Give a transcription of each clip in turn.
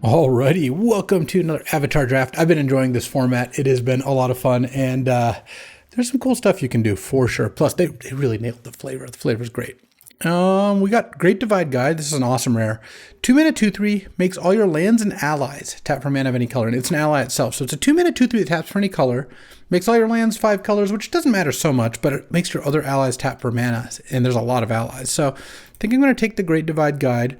Alrighty, welcome to another Avatar draft. I've been enjoying this format. It has been a lot of fun, and there's some cool stuff you can do for sure. Plus, they really nailed the flavor. The flavor's great. We got Great Divide Guide. This is an awesome rare. 2-mana 2/3 makes all your lands and allies tap for mana of any color, and it's an ally itself. So it's a 2-mana 2/3 that taps for any color, makes all your lands 5 colors, which doesn't matter so much, but it makes your other allies tap for mana, and there's a lot of allies. So I think I'm going to take the Great Divide Guide.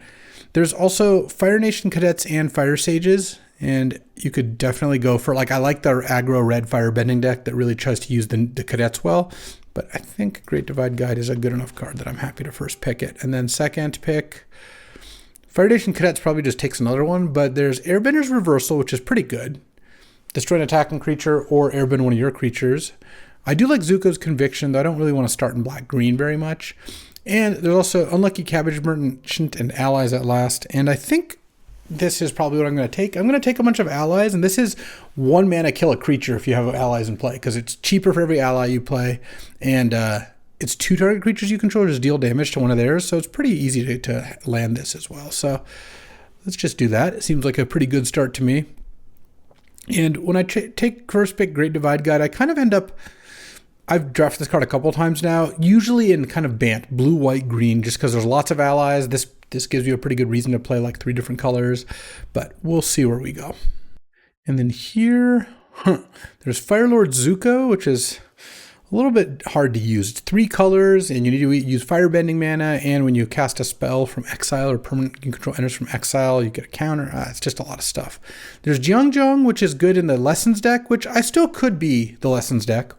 There's also Fire Nation Cadets and Fire Sages, and you could definitely go for, like, I like the aggro red firebending deck that really tries to use the cadets well, but I think Great Divide Guide is a good enough card that I'm happy to first pick it. And then second pick, Fire Nation Cadets probably just takes another one, but there's Airbender's Reversal, which is pretty good. Destroy an attacking creature or airbend one of your creatures. I do like Zuko's Conviction, though I don't really want to start in black-green very much. And there's also Unlucky Cabbage Merchant and Allies at Last. And I think this is probably what I'm going to take. I'm going to take a bunch of allies, and this is 1 mana kill a creature if you have allies in play, because it's cheaper for every ally you play, and it's 2 target creatures you control just deal damage to one of theirs, so it's pretty easy to land this as well. So let's just do that. It seems like a pretty good start to me. And when I take first pick Great Divide Guide, I kind of end up... I've drafted this card a couple times now, usually in kind of Bant, blue, white, green, just because there's lots of allies. This gives you a pretty good reason to play like 3 different colors, but we'll see where we go. And then here, there's Firelord Zuko, which is a little bit hard to use. It's 3 colors, and you need to use firebending mana, and when you cast a spell from exile or permanent you control enters from exile, you get a counter. It's just a lot of stuff. There's Jeong, which is good in the Lessons deck, which I still could be the Lessons deck.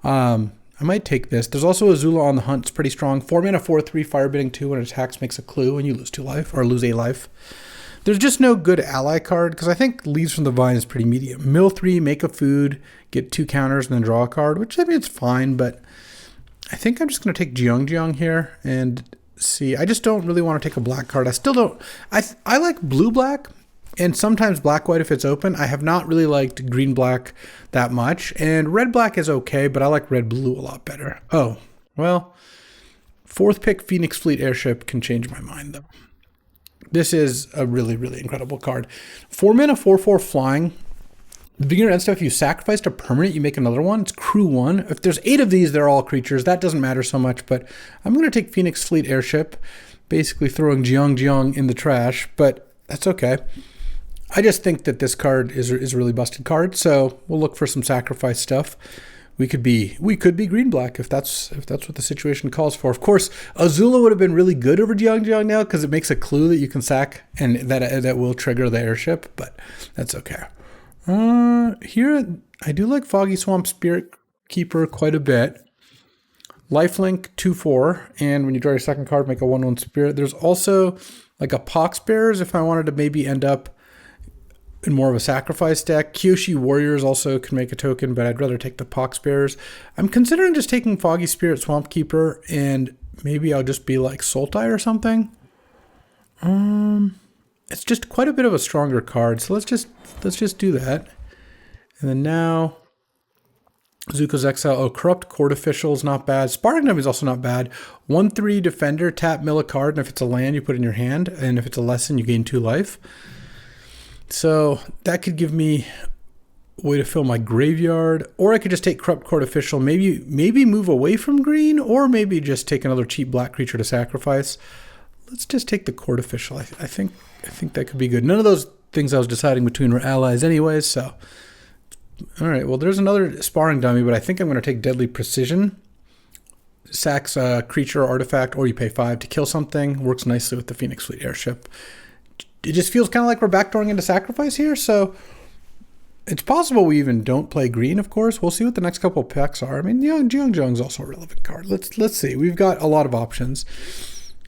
I might take this. There's also Azula on the Hunt. It's pretty strong. 4 mana, 4/3, firebending 2 when it attacks makes a clue and you lose 2 life, or lose a life. There's just no good ally card, because I think Leaves from the Vine is pretty medium. Mill 3, make a food, get 2 counters, and then draw a card, which I mean, it's fine, but I think I'm just going to take Jeong here and see. I just don't really want to take a black card. I still don't. I like blue-black. And sometimes black-white if it's open. I have not really liked green-black that much. And red-black is okay, but I like red-blue a lot better. Oh, well, 4th pick Phoenix Fleet Airship can change my mind, though. This is a really, really incredible card. 4 mana, 4/4 flying. The beginner end stuff, if you sacrificed a permanent, you make another one. It's crew 1. If there's 8 of these, they're all creatures. That doesn't matter so much, but I'm going to take Phoenix Fleet Airship, basically throwing Jeong in the trash, but that's okay. I just think that this card is a really busted card, so we'll look for some sacrifice stuff. We could be green-black if that's what the situation calls for. Of course, Azula would have been really good over Jeong now, because it makes a clue that you can sack, and that will trigger the airship, but that's okay. Here, I do like Foggy Swamp Spirit Keeper quite a bit. Lifelink 2/4, and when you draw your second card, make a 1/1 spirit. There's also like a Poxbearers if I wanted to maybe end up in more of a sacrifice deck. Kyoshi Warriors also can make a token, but I'd rather take the Poxbearers. I'm considering just taking Foggy Spirit Swamp Keeper, and maybe I'll just be like Sultai or something. It's just quite a bit of a stronger card, so let's just do that. And then now Zuko's Exile. Oh, Corrupt Court Official is not bad. Sparring Dummy is also not bad. 1/3 Defender, tap, mill a card, and if it's a land, you put it in your hand, and if it's a lesson, you gain 2 life. So that could give me a way to fill my graveyard, or I could just take Corrupt Court Official, maybe move away from green, or maybe just take another cheap black creature to sacrifice. Let's just take the Court Official. I think that could be good. None of those things I was deciding between were allies anyways, so. All right, well, there's another Sparring Dummy, but I think I'm going to take Deadly Precision. Sacks a creature or artifact, or you pay 5 to kill something. Works nicely with the Phoenix Fleet Airship. It just feels kind of like we're backdooring into sacrifice here, so it's possible we even don't play green, of course. We'll see what the next couple of picks are. I mean, Jeong's also a relevant card. Let's see. We've got a lot of options.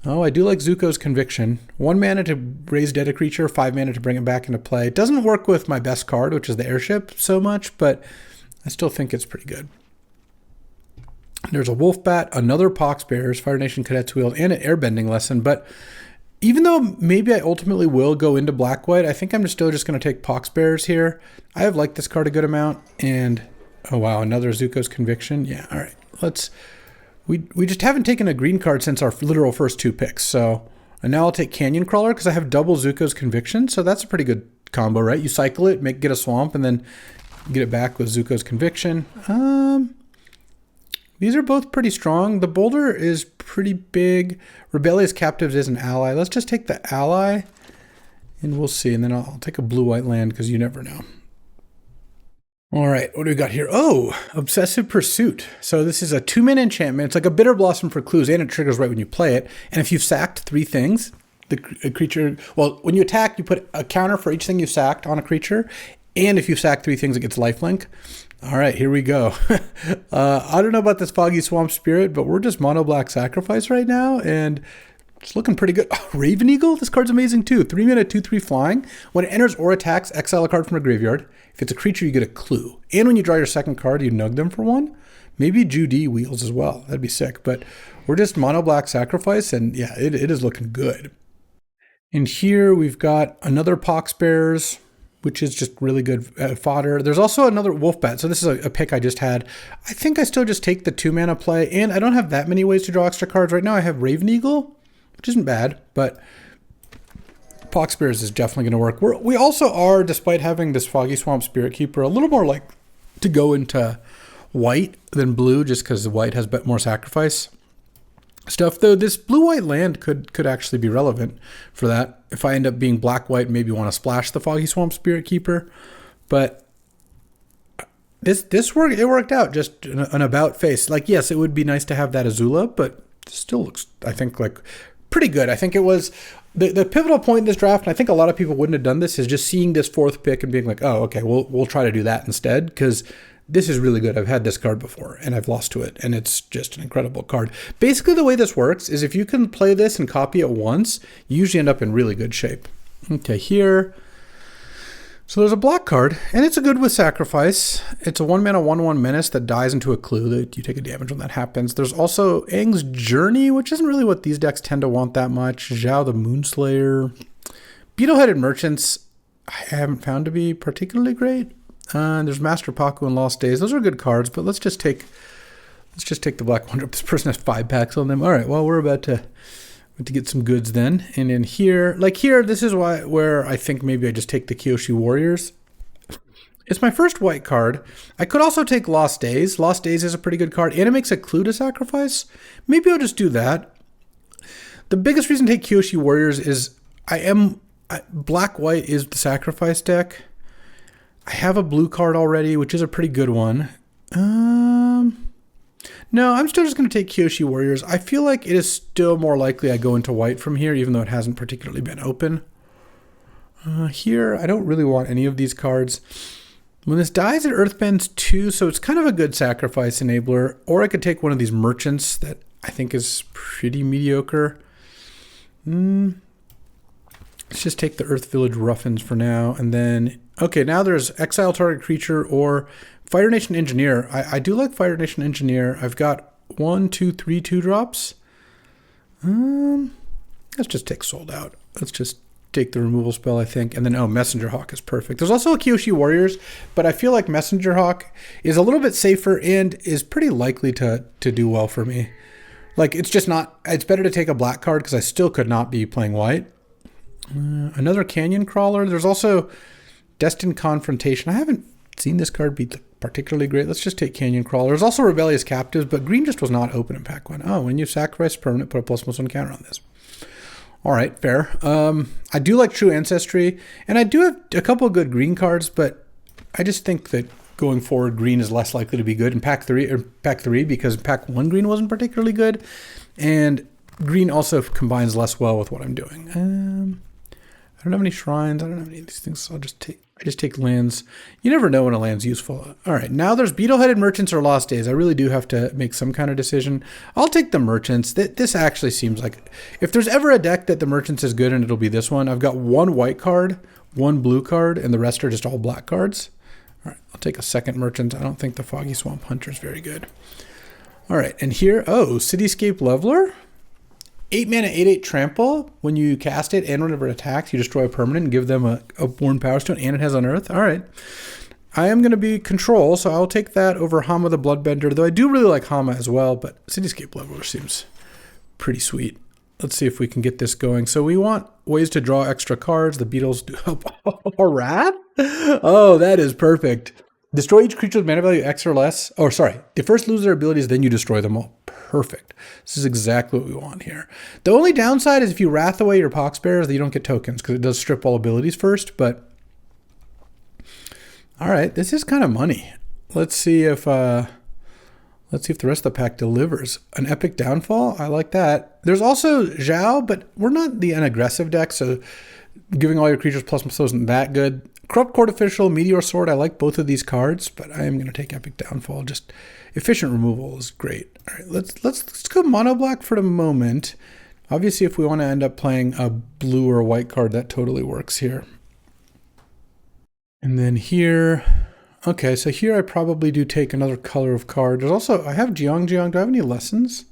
Oh, I do like Zuko's Conviction. 1 mana to raise dead a creature, 5 mana to bring it back into play. It doesn't work with my best card, which is the Airship, so much, but I still think it's pretty good. There's a Wolfbat, another Poxbearers, Fire Nation Cadets Wheel, and an Airbending Lesson, but even though maybe I ultimately will go into black-white, I think I'm still just going to take Poxbearers here. I have liked this card a good amount, and oh wow, another Zuko's Conviction. Yeah, all right. We just haven't taken a green card since our literal first 2 picks, so And now I'll take Canyon Crawler because I have double Zuko's Conviction, so that's a pretty good combo, right? You cycle it, get a swamp, and then get it back with Zuko's Conviction. These are both pretty strong. The Boulder is pretty big. Rebellious Captives is an ally. Let's just take the ally, and we'll see. And then I'll take a blue-white land because you never know. All right, what do we got here? Oh, Obsessive Pursuit. So this is a 2-mana enchantment. It's like a Bitter Blossom for clues, and it triggers right when you play it. And if you've sacked 3 things, the creature, well, when you attack, you put a counter for each thing you sacked on a creature. And if you sack 3 things, it gets lifelink. All right, here we go. I don't know about this Foggy Swamp Spirit, but we're just mono black sacrifice right now, and it's looking pretty good. Oh, Raven Eagle, this card's amazing too. 3-mana, 2/3 flying. When it enters or attacks, exile a card from a graveyard. If it's a creature, you get a clue. And when you draw your second card, you nug them for 1. Maybe Judy wheels as well. That'd be sick. But we're just mono black sacrifice, and yeah, it is looking good. And here we've got another Pox Bears, which is just really good fodder. There's also another Wolf Bat. So this is a pick I just had. I think I still just take the 2-mana play, and I don't have that many ways to draw extra cards. Right now I have Raven Eagle, which isn't bad, but Pox Bears is definitely going to work. We also are, despite having this Foggy Swamp Spirit Keeper, a little more like to go into white than blue, just because the white has more sacrifice stuff. Though this blue-white land could actually be relevant for that. If I end up being black-white, maybe want to splash the Foggy Swamp Spirit Keeper. But it worked out, just an about face. Like, yes, it would be nice to have that Azula, but it still looks, I think, like pretty good. I think it was the pivotal point in this draft, and I think a lot of people wouldn't have done this, is just seeing this 4th pick and being like, oh, okay, we'll try to do that instead, because this is really good. I've had this card before, and I've lost to it, and it's just an incredible card. Basically, the way this works is if you can play this and copy it once, you usually end up in really good shape. Okay, here. So there's a black card, and it's a good with sacrifice. It's a 1-mana 1/1 menace that dies into a clue that you take a damage when that happens. There's also Aang's Journey, which isn't really what these decks tend to want that much. Zhao the Moonslayer. Beetle-Headed Merchants, I haven't found to be particularly great. There's Master Paku and Lost Days. Those are good cards, but let's just take the Black Wonder. This person has 5 packs on them. All right, well, we're about to get some goods then. And in here, this is where I think maybe I just take the Kyoshi Warriors. It's my first white card. I could also take Lost Days. Lost Days is a pretty good card, and it makes a clue to sacrifice. Maybe I'll just do that. The biggest reason to take Kyoshi Warriors is black-white is the sacrifice deck. I have a blue card already, which is a pretty good one. No, I'm still just going to take Kyoshi Warriors. I feel like it is still more likely I go into white from here, even though it hasn't particularly been open. Here, I don't really want any of these cards. When this dies, it earthbends 2, so it's kind of a good sacrifice enabler. Or I could take one of these merchants that I think is pretty mediocre. Let's just take the Earth Village Ruffins for now, and then... Okay, now there's Exile Target Creature or Fire Nation Engineer. I do like Fire Nation Engineer. I've got 1, 2, 3 2-drops. Let's just take Sold Out. Let's just take the removal spell, I think. And then, Messenger Hawk is perfect. There's also a Kyoshi Warriors, but I feel like Messenger Hawk is a little bit safer and is pretty likely to do well for me. Like, it's just not... It's better to take a black card because I still could not be playing white. Another Canyon Crawler. There's also Destined Confrontation. I haven't seen this card be particularly great. Let's just take Canyon Crawler. There's also Rebellious Captives, but green just was not open in pack 1. Oh, when you sacrifice permanent, put a +1/+1 counter on this. All right, fair. I do like True Ancestry, and I do have a couple of good green cards, but I just think that going forward, green is less likely to be good in pack 3 because pack 1 green wasn't particularly good, and green also combines less well with what I'm doing. I don't have any shrines. I don't have any of these things, so I just take lands. You never know when a land's useful. All right, now there's Beetle-Headed Merchants or Lost Days. I really do have to make some kind of decision. I'll take the Merchants. This actually seems like... If there's ever a deck that the Merchants is good in, it'll be this one. I've got 1 white card, 1 blue card, and the rest are just all black cards. All right, I'll take a second Merchant. I don't think the Foggy Swamp Hunter is very good. All right, and here... Cityscape Leveler? 8-mana, 8/8 trample. When you cast it and whenever it attacks, you destroy a permanent and give them a Worn Power Stone, and it has Unearth. All right. I am going to be control, so I'll take that over Hama the Bloodbender, though I do really like Hama as well, but Cityscape Leveler seems pretty sweet. let's see if we can get this going. So we want ways to draw extra cards. The beetles do help. A rat? Oh, that is perfect. Destroy each creature with mana value X or less. Oh, sorry. They first lose their abilities, then you destroy them all. Perfect. This is exactly what we want here. The only downside is if you wrath away your Poxbearers, that you don't get tokens because it does strip all abilities first. But all right, this is kind of money. Let's see if the rest of the pack delivers. An Epic Downfall. I like that. There's also Zhao, but we're not the unaggressive deck, so giving all your creatures plus isn't that good. Corrupt Court Official, Meteor Sword. I like both of these cards, but I am going to take Epic Downfall. Just efficient removal is great. All right, let's go mono black for the moment. Obviously, if we want to end up playing a blue or a white card, that totally works here. And then here, okay, so here I probably do take another color of card. There's also, I have Jiang. Do I have any lessons?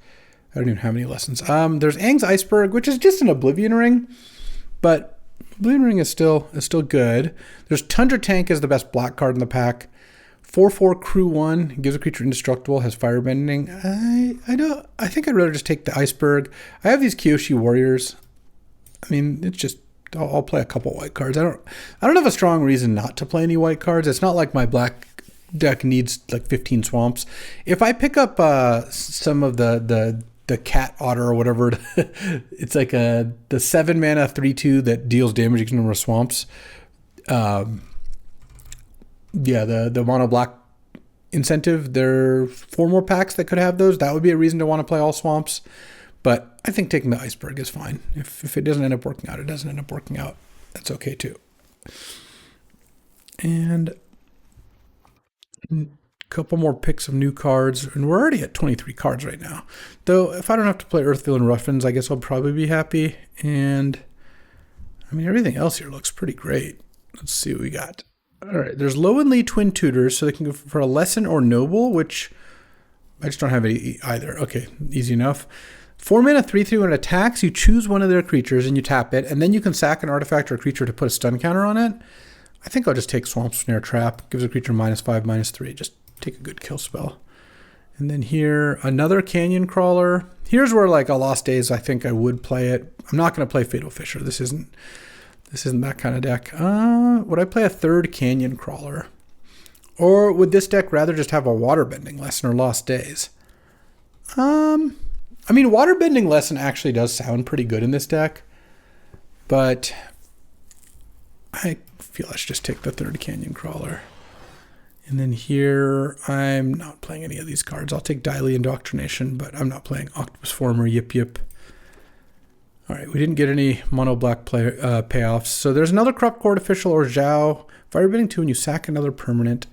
I don't even have any lessons. There's Aang's Iceberg, which is just an Oblivion Ring, but Oblivion Ring is still good. There's Tundra Tank is the best black card in the pack. 4/4 Crew 1 gives a creature indestructible, has firebending. I think I'd rather just take the Iceberg. I have these Kyoshi Warriors. I mean, it's just I'll play a couple white cards. I don't have a strong reason not to play any white cards. It's not like my black deck needs like 15 swamps. If I pick up some of the cat otter or whatever, it's like the 7 mana 3/2 that deals damage each number of swamps. Yeah, the mono black incentive. There are 4 more packs that could have those. That would be a reason to want to play all swamps. But I think taking the Iceberg is fine. If it doesn't end up working out, it doesn't end up working out. That's okay too. And a couple more picks of new cards. And we're already at 23 cards right now. Though if I don't have to play Earthfield and Ruffins, I guess I'll probably be happy. And I mean, everything else here looks pretty great. Let's see what we got. All right, there's Lowenly Twin Tutors, so they can go for a Lesson or Noble, which I just don't have any either. Okay, easy enough. 4 mana 3/3 when it attacks, you choose one of their creatures and you tap it, and then you can sack an artifact or a creature to put a stun counter on it. I think I'll just take Swamp Snare Trap. Gives a creature -5, -3. Just take a good kill spell. And then here, another Canyon Crawler. Here's where, like, a Lost Days, I think I would play it. I'm not going to play Fatal Fissure. This isn't that kind of deck. Would I play a third Canyon Crawler? Or would this deck rather just have a Waterbending Lesson or Lost Days? I mean, Waterbending Lesson actually does sound pretty good in this deck, but I feel I should just take the third Canyon Crawler. And then here, I'm not playing any of these cards. I'll take Daily Indoctrination, but I'm not playing Octopus Former, Yip Yip. All right, we didn't get any mono black payoffs. So there's another Corrupt Court Official or Zhao. Firebending 2 and you sack another permanent.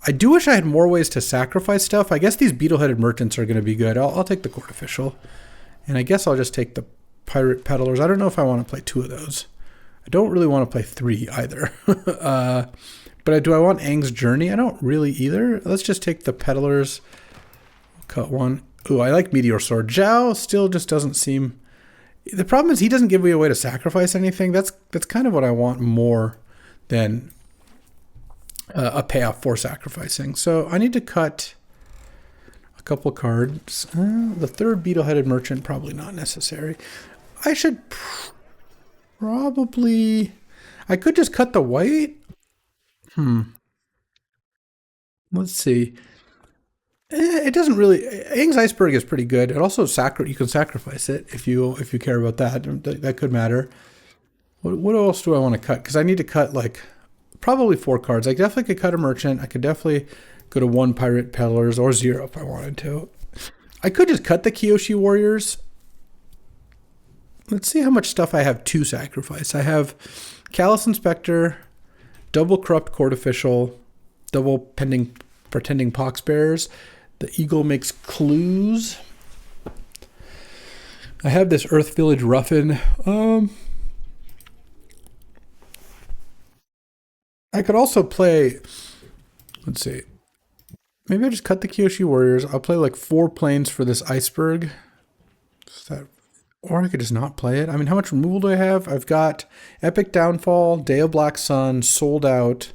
I do wish I had more ways to sacrifice stuff. I guess these Beetle-Headed Merchants are going to be good. I'll take the Court Official. And I guess I'll just take the Pirate Peddlers. I don't know if I want to play 2 of those. I don't really want to play 3 either. But do I want Aang's Journey? I don't really either. Let's just take the Peddlers. Cut 1. Ooh, I like Meteor Sword. Zhao still just doesn't seem... The problem is he doesn't give me a way to sacrifice anything. That's kind of what I want more than a payoff for sacrificing. So I need to cut a couple cards. The third Beetle-Headed Merchant, probably not necessary. I should probably... I could just cut the white. Let's see. It doesn't really... Aang's Iceberg is pretty good. It also you can sacrifice it if you care about that. That could matter. What else do I want to cut? Because I need to cut like probably 4 cards. I definitely could cut a Merchant. I could definitely go to 1 Pirate Peddlers or 0 if I wanted to. I could just cut the Kyoshi Warriors. Let's see how much stuff I have to sacrifice. I have Callous Inspector, double Corrupt Court Official, double Pretending Poxbearers. The Eagle makes clues. I have this Earth Village Ruffin. I could also play, let's see, maybe I just cut the Kyoshi Warriors. I'll play like 4 planes for this Iceberg. Or I could just not play it. I mean, how much removal do I have? I've got Epic Downfall, Day of Black Sun, Sold Out,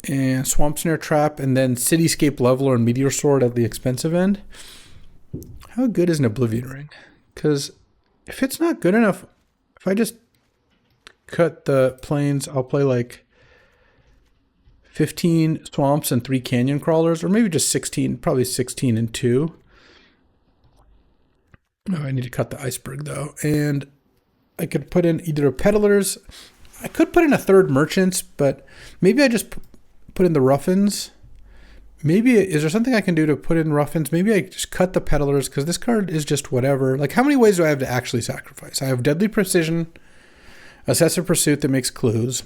and Swamp Snare Trap, and then Cityscape Leveler and Meteor Sword at the expensive end. How good is an Oblivion Ring? Because If it's not good enough, if I just cut the plains, I'll play like 15 swamps and 3 canyon crawlers, or maybe just 16, probably 16 and 2. Oh, I need to cut the iceberg though. And I could put in either a peddlers. I could put in a third merchants, but maybe I just put in the ruffins. Maybe, is there something I can do to put in ruffins? Maybe I just cut the peddlers because this card is just whatever. Like, how many ways do I have to actually sacrifice? I have deadly precision, obsessive pursuit that makes clues.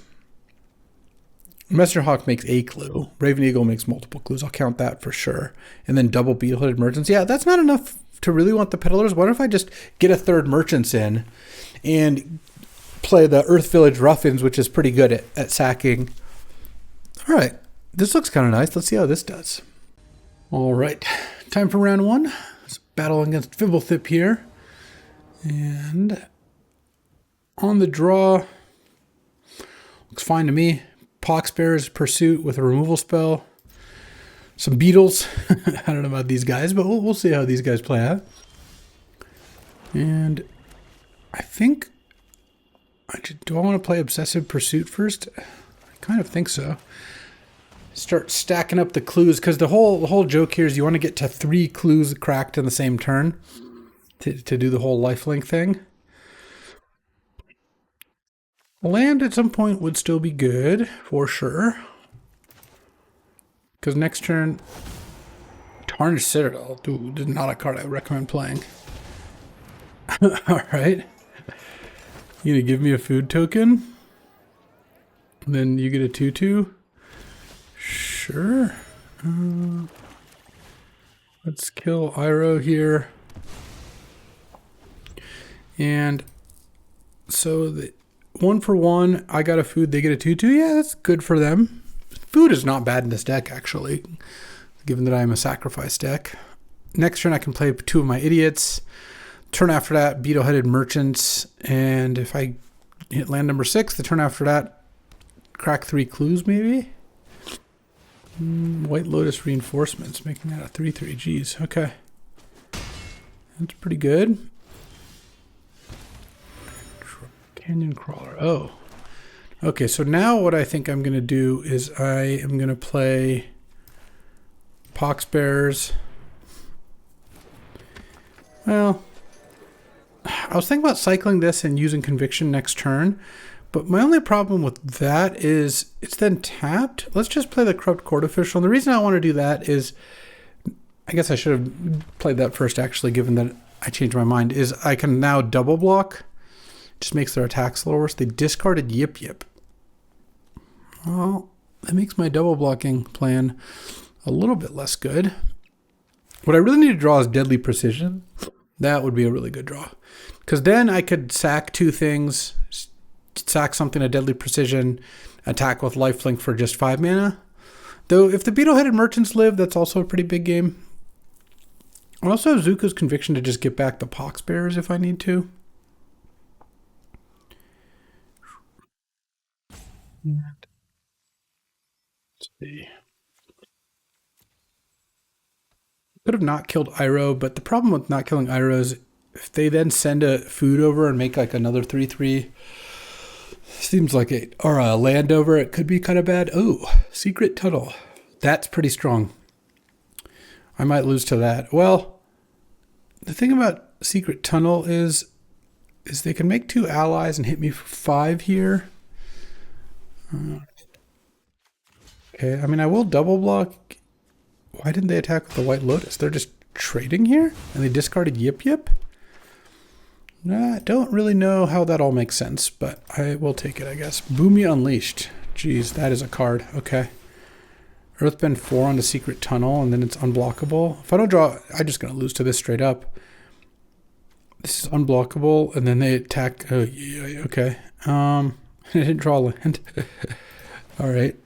Messenger Hawk makes a clue. Raven Eagle makes multiple clues. I'll count that for sure. And then double beetle-headed merchants. Yeah, that's not enough to really want the peddlers. What if I just get a third merchants in and play the Earth Village Ruffins, which is pretty good at sacking. All right, this looks kind of nice. Let's see how this does. All right, time for round 1. It's battle against Fimblethip here. And on the draw, looks fine to me. Poxbear's Pursuit with a removal spell. Some beetles. I don't know about these guys, but we'll see how these guys play out. And I think, do I want to play Obsessive Pursuit first? I kind of think so. Start stacking up the clues, because the whole joke here is you want to get to 3 clues cracked in the same turn to do the whole lifelink thing. Land at some point would still be good, for sure. Because next turn, Tarnished Citadel. Dude, this is not a card I recommend playing. Alright. You gonna give me a food token? Then you get a 2/2? Sure. Let's kill Iroh here. And so the 1 for 1, I got a food, they get a 2/2. Yeah, that's good for them. Food is not bad in this deck, actually, given that I'm a sacrifice deck. Next turn, I can play 2 of my idiots. Turn after that, beetle-headed merchants. And if I hit land number 6, the turn after that, crack 3 clues, maybe? White Lotus reinforcements, making that a 3/3. Geez, okay. That's pretty good. Canyon Crawler. Oh. Okay, so now what I think I'm going to do is I am going to play Poxbears. Well, I was thinking about cycling this and using Conviction next turn, but my only problem with that is it's then tapped. Let's just play the Corrupt Court Official. And the reason I want to do that is, I guess I should have played that first actually, given that I changed my mind, is I can now double block. Just makes their attacks a little worse. They discarded Yip Yip. Well, that makes my double blocking plan a little bit less good. What I really need to draw is Deadly Precision. That would be a really good draw. Because then I could sack 2 things, sack something at Deadly Precision, attack with Lifelink for just 5 mana. Though if the Beetle-Headed Merchants live, that's also a pretty big game. I also have Zuko's Conviction to just get back the Poxbearers if I need to. Let's see. Could have not killed Iroh, but the problem with not killing Iroh is if they then send a food over and make like another 3/3, seems like or a land over, it could be kind of bad. Oh, Secret Tunnel. That's pretty strong. I might lose to that. Well, the thing about Secret Tunnel is they can make 2 allies and hit me for 5 here. Okay, I mean, I will double block. Why didn't they attack with the White Lotus? They're just trading here? And they discarded Yip Yip? I don't really know how that all makes sense, but I will take it, I guess. Boomy Unleashed. Jeez, that is a card. Okay. Earthbend 4 on the Secret Tunnel, and then it's unblockable. If I don't draw, I'm just going to lose to this straight up. This is unblockable, and then they attack. Oh, yeah, okay. I didn't draw land. All right.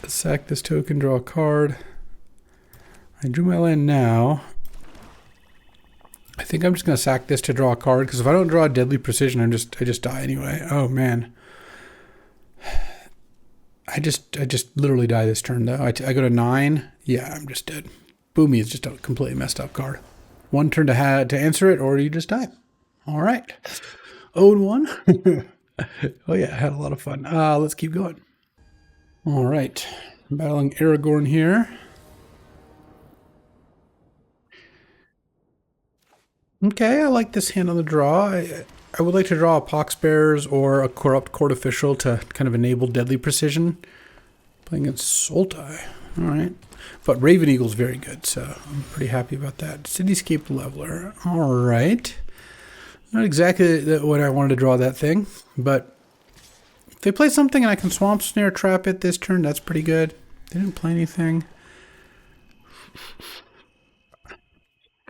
Sack this token, draw a card. I drew my land now. I think I'm just going to sack this to draw a card, because if I don't draw a Deadly Precision, I just die anyway. Oh, man. I just literally die this turn, though. I go to 9. Yeah, I'm just dead. Boomy is just a completely messed up card. 1 turn to answer it, or you just die. All right. 0-1. Oh yeah, I had a lot of fun. Let's keep going. All right. Battling Aragorn here. Okay, I like this hand on the draw. I would like to draw a Pox Bears or a Corrupt Court Official to kind of enable deadly precision. Playing against Sultai. All right. But Raven Eagle's very good, so I'm pretty happy about that. Cityscape Leveler. All right. Not exactly what I wanted to draw that thing, but if they play something and I can Swamp Snare Trap it this turn, that's pretty good. They didn't play anything. I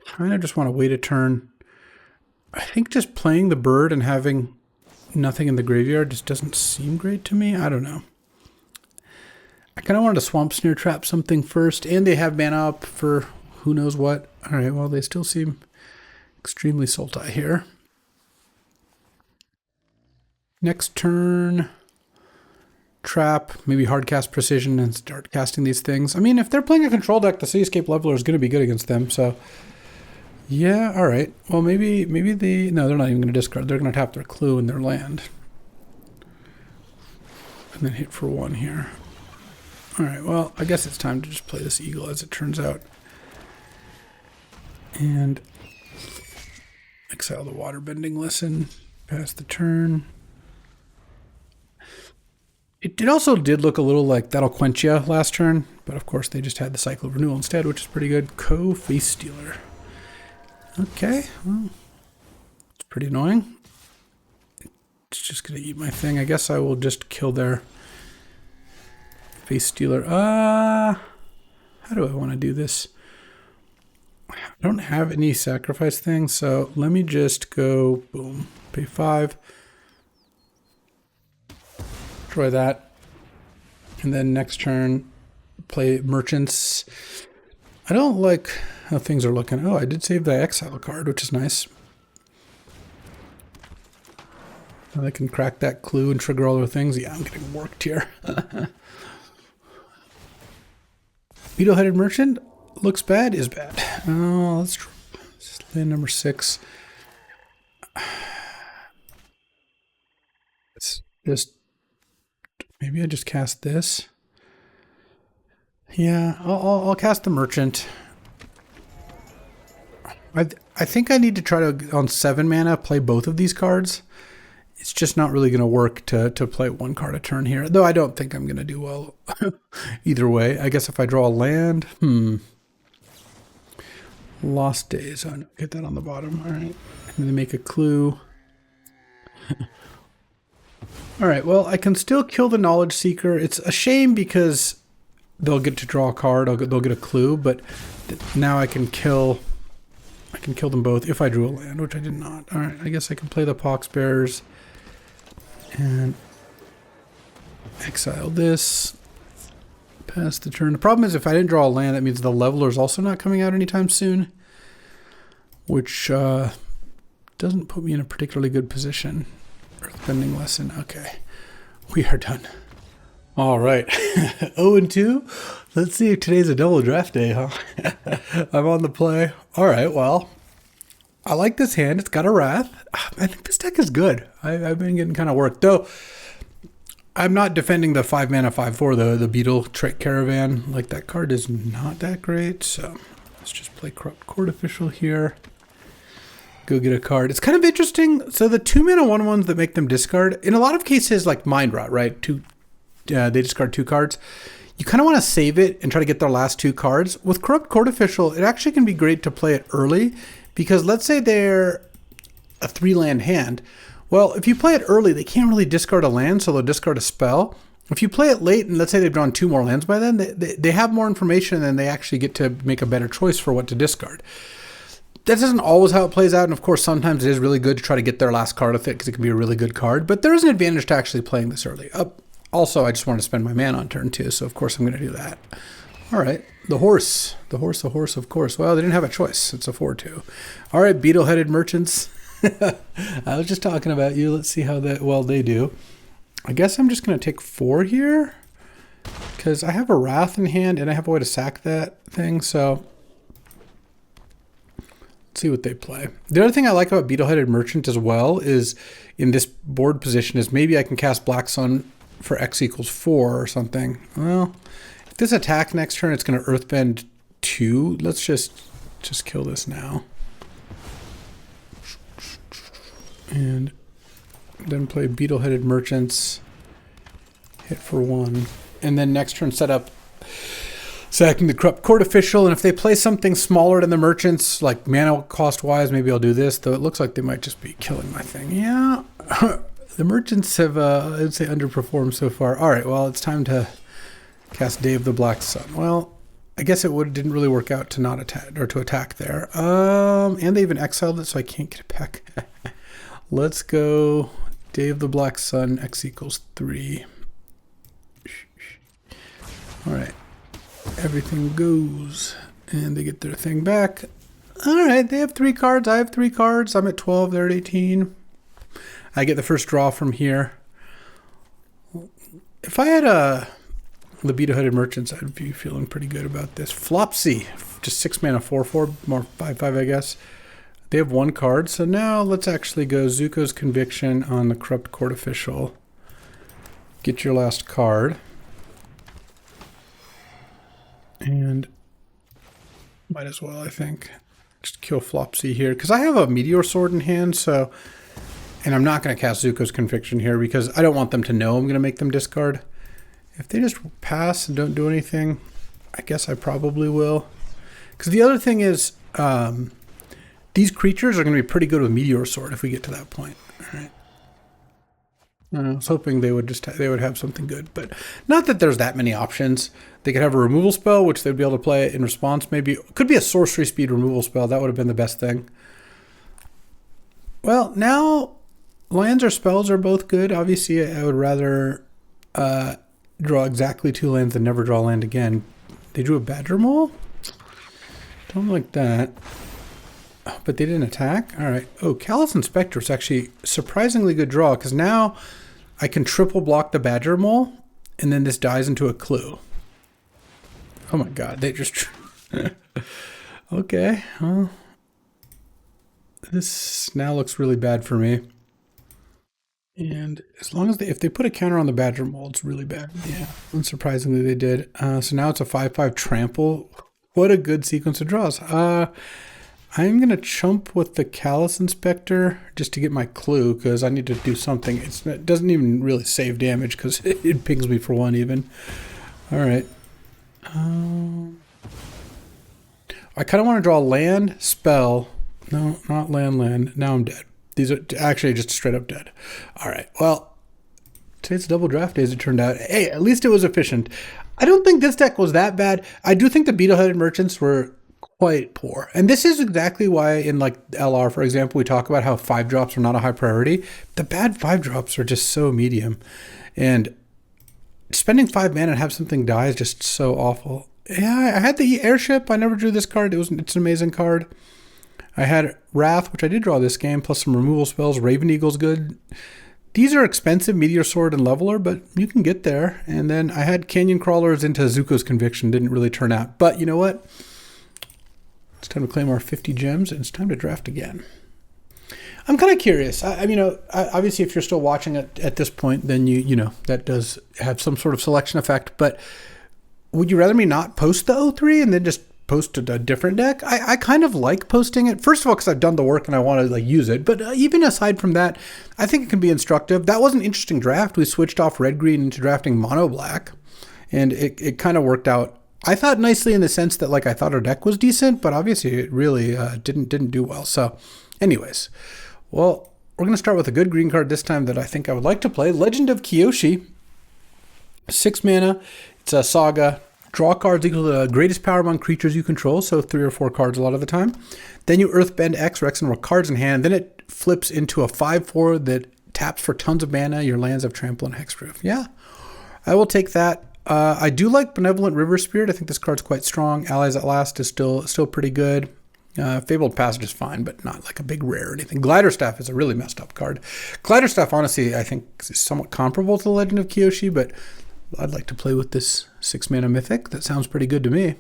kind of just want to wait a turn. I think just playing the bird and having nothing in the graveyard just doesn't seem great to me. I don't know. I kind of wanted to Swamp Snare Trap something first, and they have mana up for who knows what. All right, well, they still seem extremely Sultai here. Next turn, trap, maybe hard cast Precision and start casting these things. I mean, if they're playing a control deck, the Cityscape Leveler is going to be good against them, so yeah, all right. Well, maybe they... No, they're not even going to discard. They're going to tap their clue in their land. And then hit for 1 here. All right, well, I guess it's time to just play this Eagle as it turns out. And exile the Waterbending Lesson. Pass the turn. It also did look a little like That'll Quench Ya last turn. But of course, they just had the Cycle of Renewal instead, which is pretty good. Face Stealer. Okay, well, it's pretty annoying. It's just going to eat my thing. I guess I will just kill their Face Stealer. How do I want to do this? I don't have any sacrifice things, so let me just go, boom, pay 5. Destroy that. And then next turn, play Merchants. I don't like how things are looking. Oh, I did save the Exile card, which is nice. And I can crack that clue and trigger all their things. Yeah, I'm getting worked here. Beetle-Headed Merchant looks bad, is bad. Oh, let's land number 6. It's just... Maybe I just cast this. Yeah, I'll cast the Merchant. I think I need to try to, on 7 mana, play both of these cards. It's just not really going to work to play 1 card a turn here. Though I don't think I'm going to do well either way. I guess if I draw a land, Lost Days. Oh, no, get that on the bottom. All right. And then make a clue. All right, well, I can still kill the Knowledge Seeker. It's a shame because they'll get to draw a card. They'll get a clue, but now I can kill them both if I drew a land, which I did not. All right, I guess I can play the Pox Bears and exile this. Pass the turn. The problem is if I didn't draw a land, that means the Leveler is also not coming out anytime soon, which doesn't put me in a particularly good position. Earthbending Lesson. Okay, we are done. All right, 0-2. Let's see if today's a double draft day, huh? I'm on the play. All right, well, I like this hand. It's got a Wrath. I think this deck is good. I've been getting kind of worked, though. I'm not defending the 5 mana 5/4, the Beetle Trick Caravan. Like, that card is not that great, so let's just play Corrupt Court Official here. Go get a card. It's kind of interesting. So the 2 mana 1/1s that make them discard, in a lot of cases, like Mind Rot, right? They discard 2 cards. You kind of want to save it and try to get their last 2 cards. With Corrupt Court Official, it actually can be great to play it early because let's say they're a 3-land hand. Well, if you play it early, they can't really discard a land, so they'll discard a spell. If you play it late, and let's say they've drawn 2 more lands by then, they have more information and they actually get to make a better choice for what to discard. That isn't always how it plays out, and of course, sometimes it is really good to try to get their last card with it because it can be a really good card, but there is an advantage to actually playing this early. Also, I just want to spend my mana on turn 2, so of course I'm going to do that. All right, the horse, of course. Well, they didn't have a choice. It's a 4/2. All right, Beetle-Headed Merchants. I was just talking about you. Let's see how well they do. I guess I'm just going to take 4 here because I have a Wrath in hand and I have a way to sack that thing, so see what they play. The other thing I like about Beetle-Headed Merchant as well is in this board position is maybe I can cast Black Sun for X equals 4 or something. Well, if this attack next turn, it's going to Earthbend 2. Let's just kill this now. And then play Beetle-Headed Merchants. Hit for 1. And then next turn set up sacking the Corrupt Court Official, and if they play something smaller than the Merchants, like mana cost wise, maybe I'll do this, though it looks like they might just be killing my thing. Yeah, the Merchants have, I'd say, underperformed so far. All right, well, it's time to cast Day of the Black Sun. Well, I guess it didn't really work out to not attack, or to attack there. And they even exiled it, so I can't get it back. Let's go Day of the Black Sun, X equals 3. All right. Everything goes, and they get their thing back. All right, they have 3 cards. I have 3 cards. I'm at 12. They're at 18. I get the first draw from here. If I had the Beetle-Headed Merchants, I'd be feeling pretty good about this. Flopsy, just 6 mana, 4/4, more 5/5, I guess. They have 1 card, so now let's actually go Zuko's Conviction on the Corrupt Court Official. Get your last card. And might as well, I think, just kill Flopsy here. Because I have a Meteor Sword in hand, so... And I'm not going to cast Zuko's Conviction here because I don't want them to know I'm going to make them discard. If they just pass and don't do anything, I guess I probably will. Because the other thing is, these creatures are going to be pretty good with Meteor Sword if we get to that point. All right. I was hoping they would have something good, but not that there's that many options. They could have a removal spell, which they'd be able to play in response. Maybe it could be a sorcery speed removal spell. That would have been the best thing. Well, now lands or spells are both good. Obviously, I would rather draw exactly 2 lands than never draw land again. They drew a Badger Mole? Don't like that. Oh, but they didn't attack? All right. Oh, Callous Inspector is actually a surprisingly good draw because now I can triple block the Badger Mole and then this dies into a clue. Oh my god, they just... Okay, well... This now looks really bad for me. And as long as if they put a counter on the Badger Mole, it's really bad. Yeah, unsurprisingly they did. So now it's a 5/5 trample. What a good sequence of draws. I'm going to chump with the Callous Inspector just to get my clue because I need to do something. It doesn't even really save damage because it pings me for 1 even. All right. I kind of want to draw land, spell. No, not land. Now I'm dead. These are actually just straight up dead. All right. Well, today's double draft day as it turned out. Hey, at least it was efficient. I don't think this deck was that bad. I do think the Beetle-Headed Merchants were quite poor. And this is exactly why in like LR, for example, we talk about how 5-drops are not a high priority. The bad 5-drops are just so medium. And spending 5 mana and have something die is just so awful. Yeah, I had the Airship. I never drew this card. It's an amazing card. I had Wrath, which I did draw this game, plus some removal spells. Raven Eagle's good. These are expensive, Meteor Sword and Leveler, but you can get there. And then I had Canyon Crawlers into Zuko's Conviction. Didn't really turn out. But you know what? It's time to claim our 50 gems, and it's time to draft again. I'm kind of curious. Obviously, if you're still watching it at this point, then you know that does have some sort of selection effect. But would you rather me not post the O3 and then just post a different deck? I kind of like posting it. First of all, because I've done the work and I want to use it. But even aside from that, I think it can be instructive. That was an interesting draft. We switched off red-green into drafting mono-black, and it kind of worked out. I thought nicely in the sense that I thought our deck was decent, but obviously it really didn't do well. So anyways, well, we're going to start with a good green card this time that I think I would like to play. Legend of Kyoshi. 6 mana. It's a saga. Draw cards equal to the greatest power among creatures you control, so 3 or 4 cards a lot of the time. Then you Earthbend X or X number of cards in hand. Then it flips into a 5/4 that taps for tons of mana. Your lands have trample and hexproof. Yeah, I will take that. I do like Benevolent River Spirit. I think this card's quite strong. Allies at Last is still pretty good. Fabled Passage is fine, but not like a big rare or anything. Glider Staff is a really messed up card. Glider Staff, honestly, I think is somewhat comparable to the Legend of Kyoshi, but I'd like to play with this 6 mana mythic. That sounds pretty good to me.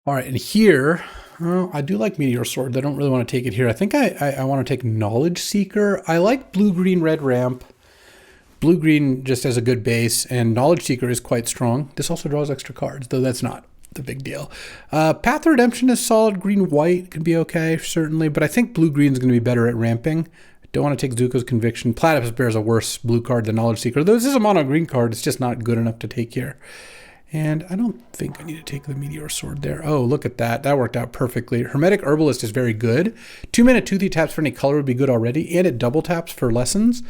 All right, and here Oh, I do like Meteor Sword. I don't really want to take it here. I think I want to take Knowledge Seeker. I like blue, green, red ramp. Blue, green just as a good base, and Knowledge Seeker is quite strong. This also draws extra cards, though that's not the big deal. Path of Redemption is solid. Green, white can be okay, certainly, but I think blue, green is going to be better at ramping. I don't want to take Zuko's Conviction. Platypus Bear is a worse blue card than Knowledge Seeker. Though this is a mono green card, it's just not good enough to take here. And I don't think I need to take the Meteor Sword there. Oh, look at that. That worked out perfectly. Hermetic Herbalist is very good. 2-mana Toothy taps for any color would be good already, and it double taps for lessons.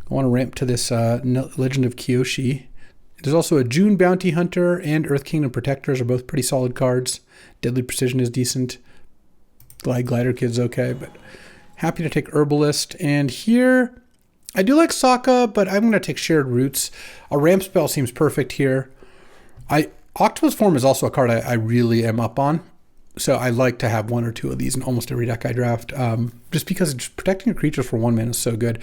I want to ramp to this Legend of Kyoshi. There's also a June Bounty Hunter and Earth Kingdom Protectors are both pretty solid cards. Deadly Precision is decent. Glider Kid's okay, but happy to take Herbalist. And here, I do like Sokka, but I'm going to take Shared Roots. A ramp spell seems perfect here. Octopus Form is also a card I really am up on. So I like to have 1 or 2 of these in almost every deck I draft, just because just protecting your creatures for 1 mana is so good.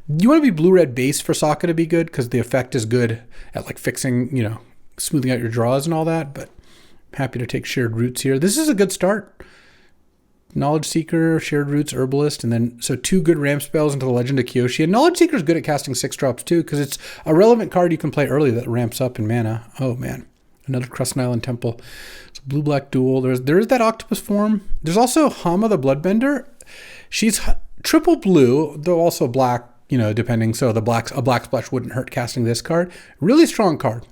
You want to be blue-red base for Sokka to be good, because the effect is good at like fixing, you know, smoothing out your draws and all that, but I'm happy to take Shared Roots here. This is a good start. Knowledge Seeker, Shared Roots, Herbalist, and then so 2 good ramp spells into the Legend of Kyoshi. And Knowledge Seeker is good at casting 6-drops too, because it's a relevant card you can play early that ramps up in mana. Oh man. Another Crescent Island Temple. It's a blue-black duel. There is that Octopus Form. There's also Hama the Bloodbender. She's triple blue, though also black, you know, depending. So a black splash wouldn't hurt casting this card. Really strong card.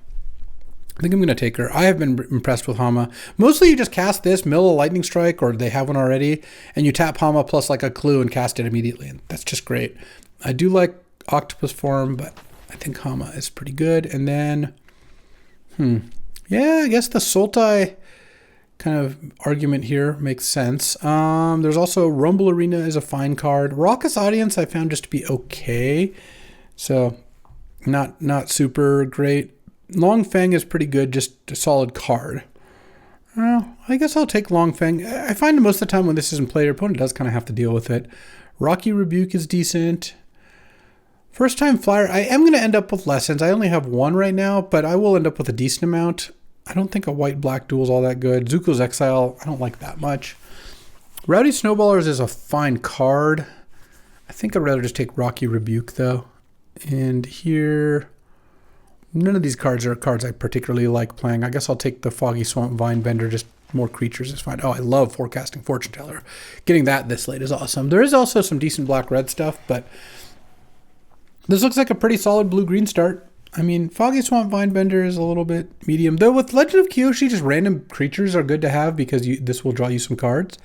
I think I'm going to take her. I have been impressed with Hama. Mostly you just cast this, mill a Lightning Strike, or they have one already, and you tap Hama plus like a clue and cast it immediately. And that's just great. I do like Octopus Form, but I think Hama is pretty good. And then, yeah, I guess the Sultai kind of argument here makes sense. There's also Rumble Arena is a fine card. Raucous Audience I found just to be okay. So not super great. Long Fang is pretty good, just a solid card. Well, I guess I'll take Long Fang. I find most of the time when this isn't played, your opponent does kind of have to deal with it. Rocky Rebuke is decent. First time flyer, I am going to end up with Lessons. I only have 1 right now, but I will end up with a decent amount. I don't think a white-black duel is all that good. Zuko's Exile, I don't like that much. Rowdy Snowballers is a fine card. I think I'd rather just take Rocky Rebuke, though. And here, none of these cards are cards I particularly like playing. I guess I'll take the Foggy Swamp Vinebender, just more creatures is fine. Oh, I love Forecasting Fortune Teller. Getting that this late is awesome. There is also some decent black-red stuff, but this looks like a pretty solid blue-green start. I mean, Foggy Swamp Vinebender is a little bit medium. Though with Legend of Kyoshi, just random creatures are good to have because this will draw you some cards.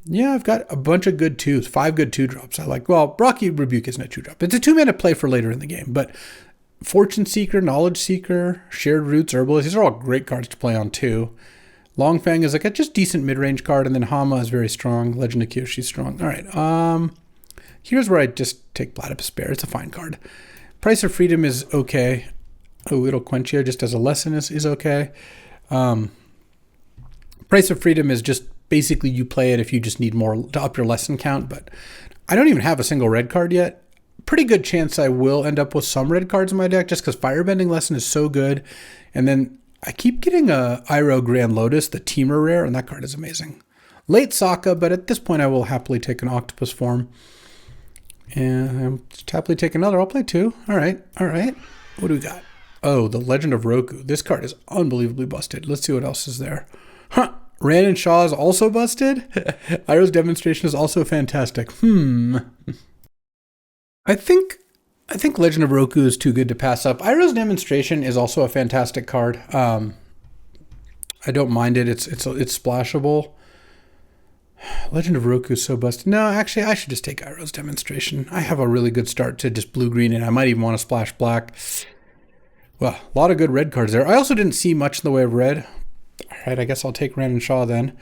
Yeah, I've got a bunch of good 2s. 5 good 2-drops I like. Well, Rocky Rebuke isn't a 2-drop. It's a 2-mana play for later in the game. But Fortune Seeker, Knowledge Seeker, Shared Roots, Herbalist, these are all great cards to play on too. Long Fang is like a just decent mid-range card. And then Hama is very strong. Legend of Kyoshi is strong. All right. Here's where I just take Platypus Bear. It's a fine card. Price of Freedom is okay. Oh, it'll quench you just as a lesson is okay. Price of Freedom is just basically you play it if you just need more to up your lesson count, but I don't even have a single red card yet. Pretty good chance I will end up with some red cards in my deck just because Firebending Lesson is so good. And then I keep getting a Iroh Grand Lotus, the Teamer rare, and that card is amazing. Late Sokka, but at this point I will happily take an Octopus Form. And I'll just happily take another. I'll play 2. All right. What do we got? Oh, the Legend of Roku. This card is unbelievably busted. Let's see what else is there. Huh. Ran and Shaw is also busted. Iroh's Demonstration is also fantastic. I think Legend of Roku is too good to pass up. Iroh's Demonstration is also a fantastic card. I don't mind it. It's splashable. Legend of Roku is so busted. No, actually, I should just take Iroh's Demonstration. I have a really good start to just blue-green, and I might even want to splash black. Well, a lot of good red cards there. I also didn't see much in the way of red. All right, I guess I'll take Ran and Shaw then.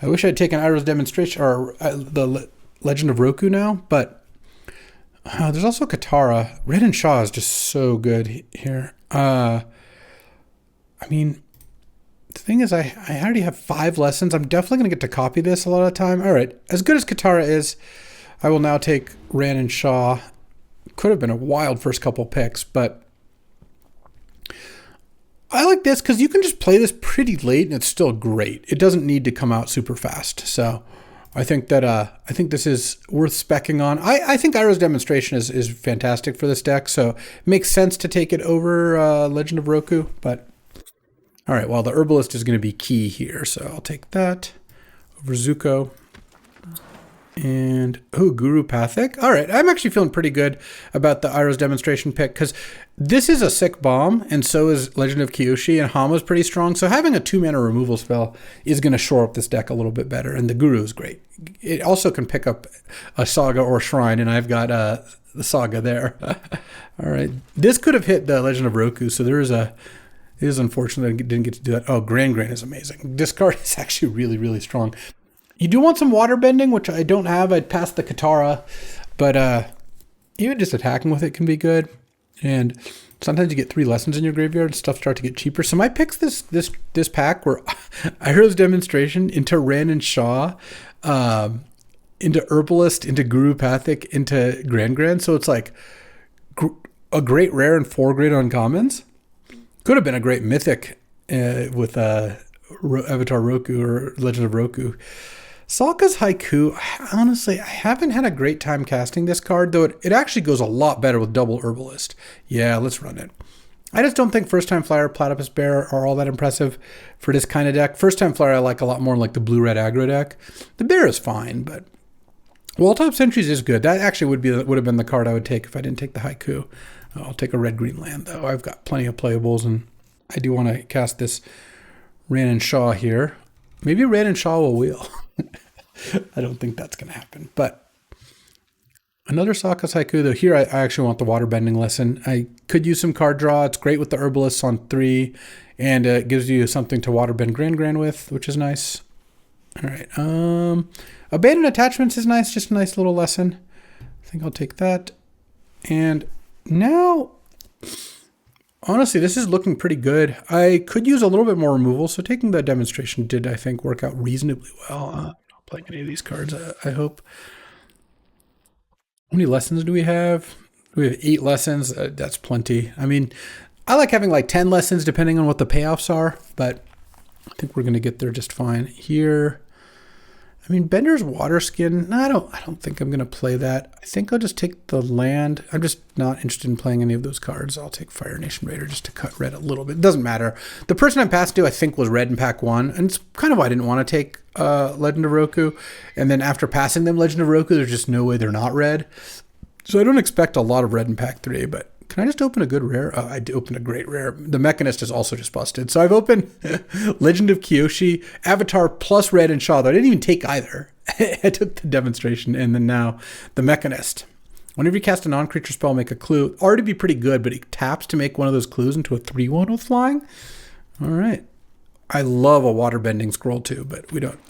I wish I'd taken Iroh's Demonstration, or the Legend of Roku now, but there's also Katara. Red and Shaw is just so good here. I mean, the thing is, I already have 5 lessons. I'm definitely going to get to copy this a lot of the time. All right, as good as Katara is, I will now take Ran and Shaw. Could have been a wild first couple picks, but I like this because you can just play this pretty late and it's still great. It doesn't need to come out super fast. So I think that I think this is worth specking on. I think Iroh's Demonstration is fantastic for this deck, so it makes sense to take it over Legend of Roku. But all right, well, the Herbalist is going to be key here, so I'll take that over Zuko. And, Guru Pathic. All right, I'm actually feeling pretty good about the Iroh's Demonstration pick because this is a sick bomb, and so is Legend of Kyoshi, and Hama's pretty strong. So having a 2-mana removal spell is going to shore up this deck a little bit better, and the Guru is great. It also can pick up a Saga or Shrine, and I've got the Saga there. All right, this could have hit the Legend of Roku, so it is unfortunate that I didn't get to do that. Oh, Grand is amazing. This card is actually really, really strong. You do want some water bending, which I don't have. I'd pass the Katara, but even just attacking with it can be good. And sometimes you get 3 lessons in your graveyard, stuff starts to get cheaper. So my picks this pack were Iroh's Demonstration into Ren and Shaw, into Herbalist, into Guru Pathic, into Grand. So it's like a great rare and 4 great uncommons. Could have been a great mythic with Avatar Roku or Legend of Roku. Sokka's Haiku, honestly, I haven't had a great time casting this card, though it actually goes a lot better with double Herbalist. Yeah, let's run it. I just don't think First Time Flyer, Platypus Bear are all that impressive for this kind of deck. First Time Flyer I like a lot more like the blue-red aggro deck. The Bear is fine, but Wall-Top Sentries is good. That actually would have been the card I would take if I didn't take the Haiku. I'll take a red-green land, though. I've got plenty of playables, and I do want to cast this Ran and Shaw here. Maybe Ran and Shaw will wheel. I don't think that's going to happen. But another Sokka's Haiku, though. Here I actually want the waterbending lesson. I could use some card draw. It's great with the Herbalists on 3. And it gives you something to waterbend Grand with, which is nice. All right. Abandoned Attachments is nice. Just a nice little lesson. I think I'll take that. And now, honestly, this is looking pretty good. I could use a little bit more removal, so taking the Demonstration did, I think, work out reasonably well. Not playing any of these cards, I hope. How many lessons do we have? We have 8 lessons. That's plenty. I mean, I like having like 10 lessons depending on what the payoffs are, but I think we're going to get there just fine. Here, I mean, Bender's Water Skin, I don't think I'm going to play that. I think I'll just take the land. I'm just not interested in playing any of those cards. I'll take Fire Nation Raider just to cut red a little bit. It doesn't matter. The person I'm passed to, I think, was red in pack 1, and it's kind of why I didn't want to take Legend of Roku. And then after passing them Legend of Roku, there's just no way they're not red. So I don't expect a lot of red in pack 3, but can I just open a good rare? Oh, I opened a great rare. The Mechanist is also just busted. So I've opened Legend of Kyoshi, Avatar plus Red and Shaw. I didn't even take either. I took the Demonstration, and then now the Mechanist. Whenever you cast a non-creature spell, make a clue. Already be pretty good, but it taps to make one of those clues into a 3/1 with flying. All right. I love a waterbending scroll too, but we don't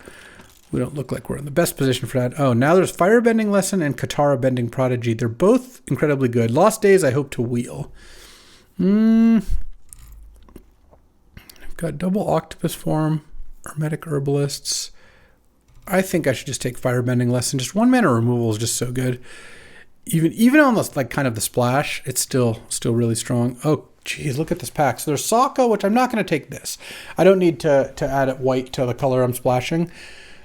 look like we're in the best position for that. Oh, now there's Firebending Lesson and Katara Bending Prodigy. They're both incredibly good. Lost Days, I hope to wheel. I've got double Octopus Form, Hermetic Herbalists. I think I should just take Firebending Lesson. Just 1 mana removal is just so good. Even on the, like, kind of the splash, it's still really strong. Oh, geez, look at this pack. So there's Sokka, which I'm not going to take this. I don't need to add it white to the color I'm splashing.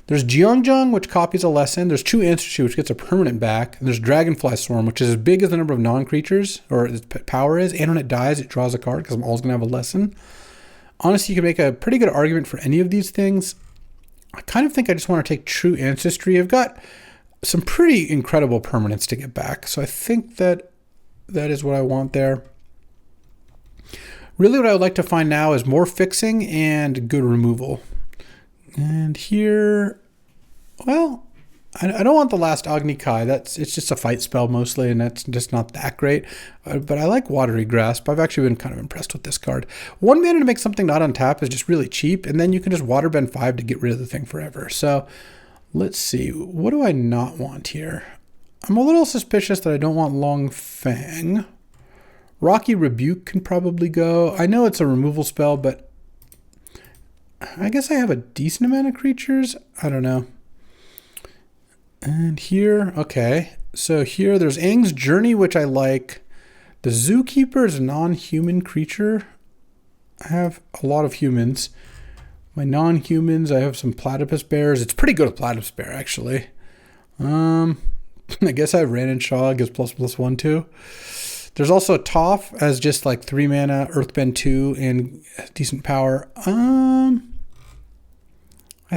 There's Jeongjong, which copies a lesson. There's True Ancestry, which gets a permanent back. And there's Dragonfly Swarm, which is as big as the number of non-creatures, or its power is. And when it dies, it draws a card, because I'm always going to have a lesson. Honestly, you can make a pretty good argument for any of these things. I kind of think I just want to take True Ancestry. I've got some pretty incredible permanents to get back. So I think that is what I want there. Really what I would like to find now is more fixing and good removal. And here, well, I don't want the last Agni Kai. It's just a fight spell mostly, and that's just not that great. But I like Watery Grasp. I've actually been kind of impressed with this card. 1 mana to make something not untap is just really cheap, and then you can just Waterbend 5 to get rid of the thing forever. So let's see. What do I not want here? I'm a little suspicious that I don't want Long Fang. Rocky Rebuke can probably go. I know it's a removal spell, but I guess I have a decent amount of creatures. I don't know. And here, okay. So here there's Aang's Journey, which I like. The Zookeeper is a non-human creature. I have a lot of humans. My non-humans, I have some platypus bears. It's pretty good with platypus bear, actually. I guess I have Ran and Shaw, gives ++1 too. There's also Toph as just like 3 mana, Earthbend 2, and decent power. I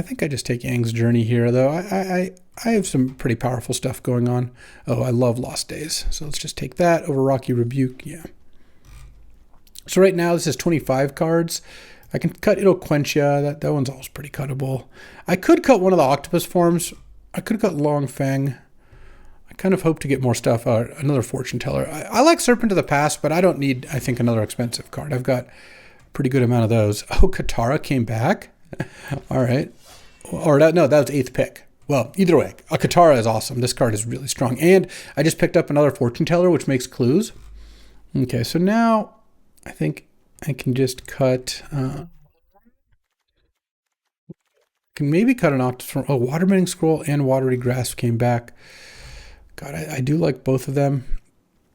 think I just take Aang's Journey here, though. I have some pretty powerful stuff going on. Oh, I love Lost Days. So let's just take that over Rocky Rebuke. Yeah. So right now, this is 25 cards. I can cut Iroquentia. That one's always pretty cuttable. I could cut one of the octopus forms. I could cut Long Fang. I kind of hope to get more stuff. Another Fortune Teller. I like Serpent of the Past, but I don't need, I think, another expensive card. I've got a pretty good amount of those. Oh, Katara came back. All right. Or no, that was 8th pick. Well, either way, a Katara is awesome. This card is really strong. And I just picked up another Fortune Teller, which makes clues. Okay, so now I think I can just cut... can maybe cut an octopus from... Oh, Waterbending Scroll and Watery Grasp came back. God, I do like both of them.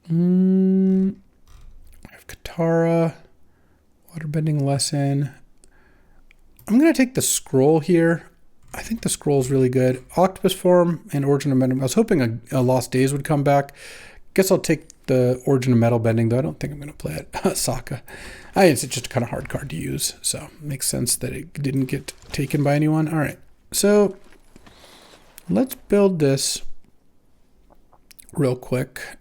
I have Katara, Waterbending Lesson. I'm going to take the Scroll here. I think the Scroll is really good. Octopus Form and Origin of Metal. I was hoping a Lost Days would come back. Guess I'll take the Origin of Metal Bending, though I don't think I'm going to play it. Sokka. It's just a kind of hard card to use, so it makes sense that it didn't get taken by anyone. All right, so let's build this real quick.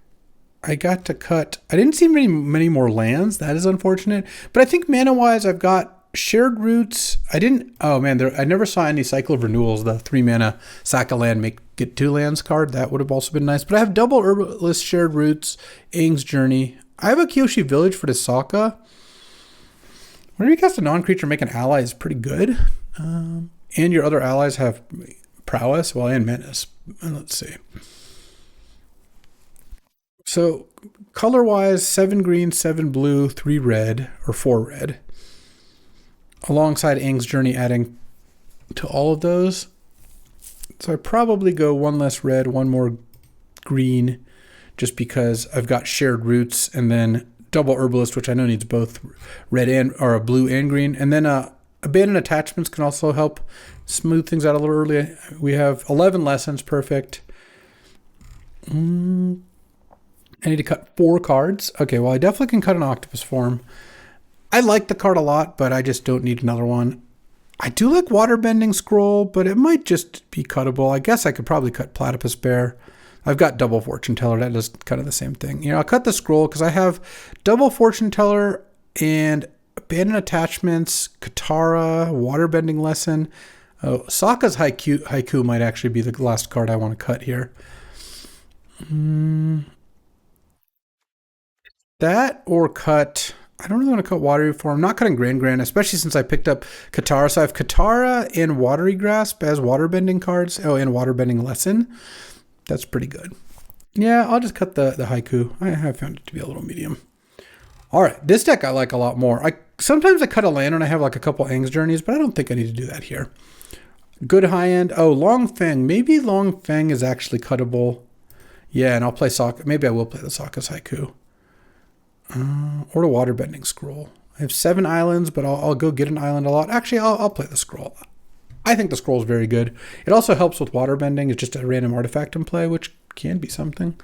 I got to cut... I didn't see many more lands. That is unfortunate. But I think mana-wise, I've got Shared Roots. I didn't... Oh, man, I never saw any Cycle of Renewals. The 3-mana sack a land, get 2 lands card. That would have also been nice. But I have double Herbalist Shared Roots, Aang's Journey. I have a Kyoshi Village for the Sokka. Whenever you cast a non-creature, make an ally is pretty good. And your other allies have Prowess, well, and Menace. Let's see. So, color-wise, 7 green, 7 blue, 3 red, or 4 red. Alongside Aang's Journey adding to all of those. So I probably go 1 less red, 1 more green, just because I've got Shared Roots, and then double Herbalist, which I know needs both red and, or blue and green. And then Abandoned Attachments can also help smooth things out a little early. We have 11 lessons, perfect. I need to cut 4 cards. Okay, well, I definitely can cut an Octopus Form. I like the card a lot, but I just don't need another one. I do like Waterbending Scroll, but it might just be cuttable. I guess I could probably cut Platypus Bear. I've got double Fortune Teller. That does kind of the same thing. I'll cut the Scroll because I have double Fortune Teller and Abandoned Attachments, Katara, Waterbending Lesson. Oh, Sokka's Haiku might actually be the last card I want to cut here. That or cut... I don't really want to cut Watery Form. I'm not cutting Grand, especially since I picked up Katara. So I have Katara and Watery Grasp as Waterbending cards. Oh, and Waterbending Lesson. That's pretty good. Yeah, I'll just cut the Haiku. I have found it to be a little medium. All right, this deck I like a lot more. Sometimes I cut a land when I have like a couple Aang's Journeys, but I don't think I need to do that here. Good high end. Oh, Long Fang. Maybe Long Fang is actually cuttable. Yeah, and I'll play Sokka. Maybe I will play the Sokka's Haiku. Or the Waterbending Scroll. I have 7 islands, but I'll go get an island a lot. Actually, I'll play the Scroll. I think the Scroll is very good. It also helps with Waterbending. It's just a random artifact in play, which can be something.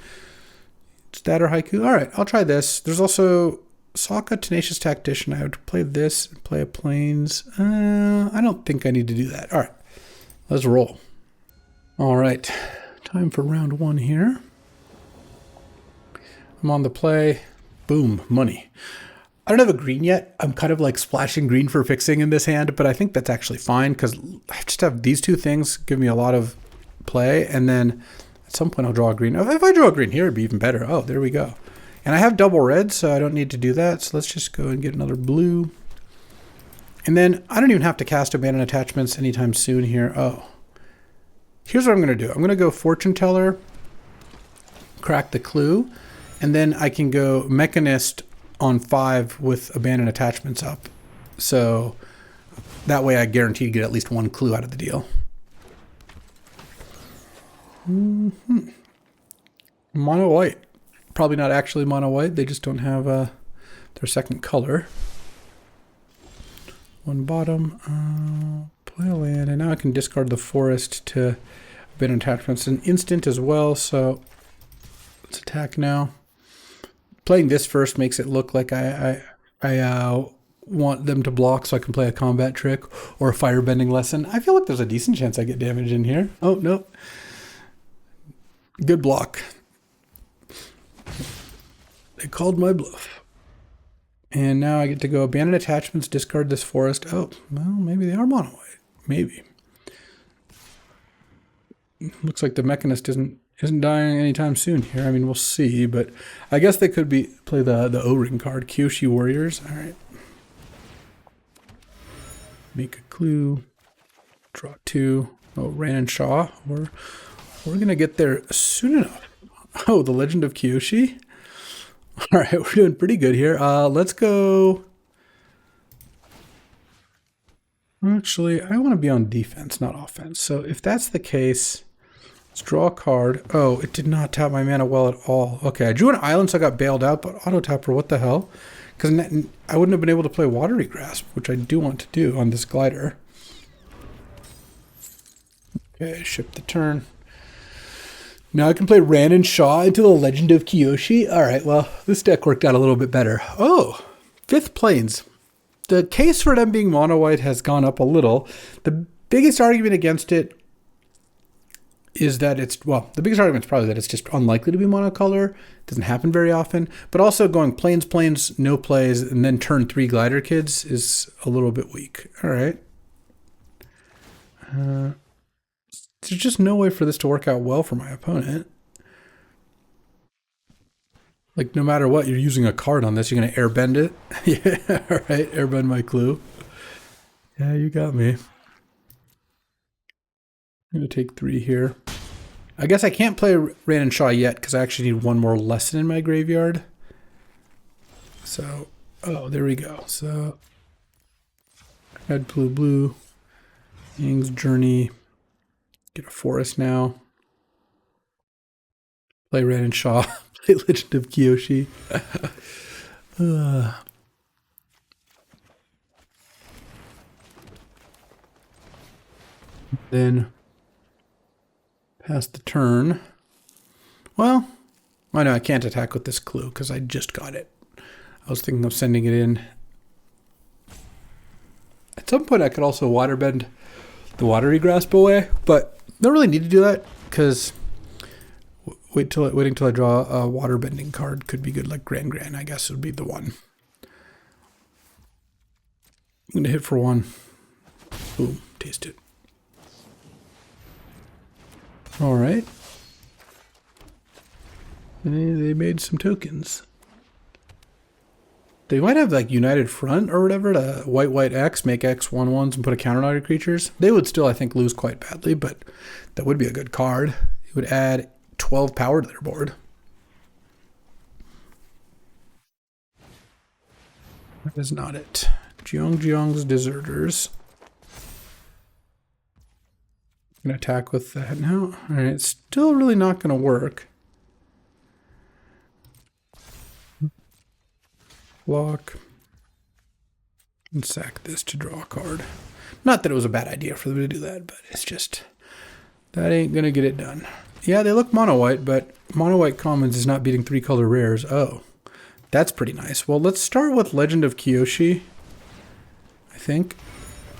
It's that or Haiku. All right, I'll try this. There's also Sokka, Tenacious Tactician. I would play this and play a Plains. I don't think I need to do that. All right, let's roll. All right, time for round 1 here. I'm on the play. Boom, money. I don't have a green yet. I'm kind of like splashing green for fixing in this hand, but I think that's actually fine because I just have these 2 things give me a lot of play, and then at some point I'll draw a green. If I draw a green here, it'd be even better. Oh, there we go. And I have double red, so I don't need to do that. So let's just go and get another blue. And then I don't even have to cast Abandoned Attachments anytime soon here. Oh, here's what I'm going to do. I'm going to go Fortune Teller, crack the clue, and then I can go Mechanist on 5 with Abandoned Attachments up. So that way I guarantee to get at least 1 clue out of the deal. Mono white. Probably not actually mono white. They just don't have their second color. one bottom. Play a land, and now I can discard the forest to abandon attachments. An instant as well, so let's attack now. Playing this first makes it look like I want them to block so I can play a combat trick or a firebending lesson. I feel like there's a decent chance I get damage in here. Oh, no. Good block. They called my bluff. And now I get to go abandon attachments, discard this forest. Oh, well, maybe they are mono white. Maybe. Looks like the Mechanist isn't dying anytime soon here. I mean, we'll see, but I guess they could play the O-ring card. Kyoshi Warriors. All right. Make a clue. Draw 2. Oh, Ran and Shaw. We're going to get there soon enough. Oh, the Legend of Kyoshi. All right, we're doing pretty good here. Let's go. Actually, I want to be on defense, not offense. So if that's the case, let's draw a card. Oh, it did not tap my mana well at all. Okay, I drew an island, so I got bailed out, but auto tapper, what the hell? Because I wouldn't have been able to play Watery Grasp, which I do want to do on this glider. Okay, ship the turn. Now I can play Ran and Shaw into the Legend of Kyoshi. All right, well, this deck worked out a little bit better. Oh, 5th Plains. The case for them being mono white has gone up a little. The biggest argument against it is that the biggest argument is probably that it's just unlikely to be monocolor. It doesn't happen very often. But also going plains, no plays, and then turn 3 glider kids is a little bit weak. All right. There's just no way for this to work out well for my opponent. Like, no matter what, you're using a card on this. You're going to airbend it? Yeah, all right. Airbend my clue. Yeah, you got me. I'm going to take 3 here. I guess I can't play Ran and Shaw yet because I actually need one more lesson in my graveyard. So, oh, there we go. So, red, blue, Yang's Journey. Get a forest now. Play Ran and Shaw. Play Legend of Kyoshi. Then pass the turn. Well, I know I can't attack with this clue because I just got it. I was thinking of sending it in. At some point I could also waterbend the Watery Grasp away, but don't really need to do that because waiting till I draw a waterbending card could be good, like Gran, I guess would be the one. I'm going to hit for 1. Boom, taste it. All right. They made some tokens. They might have like United Front or whatever to white X, make X 1/1s and put a counter on your creatures. They would still, I think, lose quite badly, but that would be a good card. It would add 12 power to their board. That is not it. Jeong's Deserters. I'm going to attack with that now. All right, it's still really not going to work. Block. And sack this to draw a card. Not that it was a bad idea for them to do that, but it's just, that ain't going to get it done. Yeah, they look mono white, but mono white commons is not beating 3-color rares. Oh, that's pretty nice. Well, let's start with Legend of Kyoshi, I think.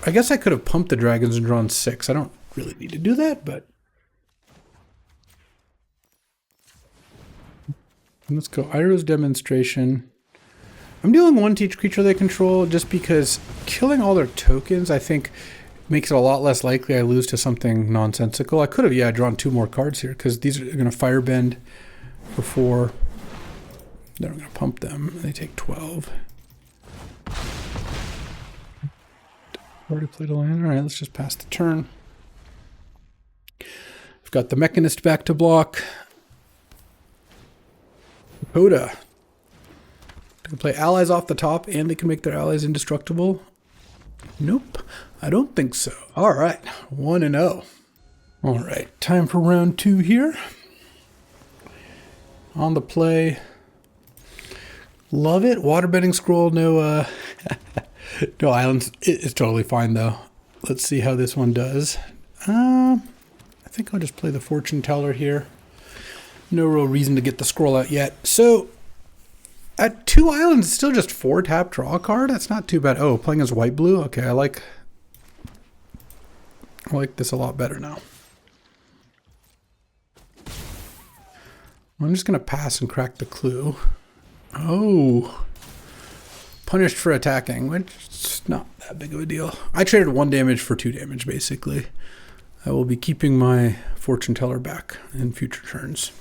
I guess I could have pumped the dragons and drawn 6. I don't really need to do that, but let's go Iroh's Demonstration. I'm dealing 1 to each creature they control just because killing all their tokens, I think, makes it a lot less likely I lose to something nonsensical. I could have, yeah, drawn 2 more cards here because these are going to firebend for 4. Then I'm going to pump them. They take 12. Already played a land. All right, let's just pass the turn. I've got the Mechanist back to block. Coda. They can play allies off the top and they can make their allies indestructible. Nope, I don't think so. All right, 1-0. All right, time for round 2 here. On the play. Love it. Waterbending Scroll, no No, islands is totally fine though. Let's see how this one does. I think I'll just play the fortune teller here. No real reason to get the scroll out yet. So at 2 islands, it's still just 4 tap, draw a card. That's not too bad. Oh, playing as white blue. Okay, I like this a lot better now. I'm just gonna pass and crack the clue. Oh, punished for attacking, which is not that big of a deal. I traded 1 damage for 2 damage, basically. I will be keeping my fortune teller back in future turns.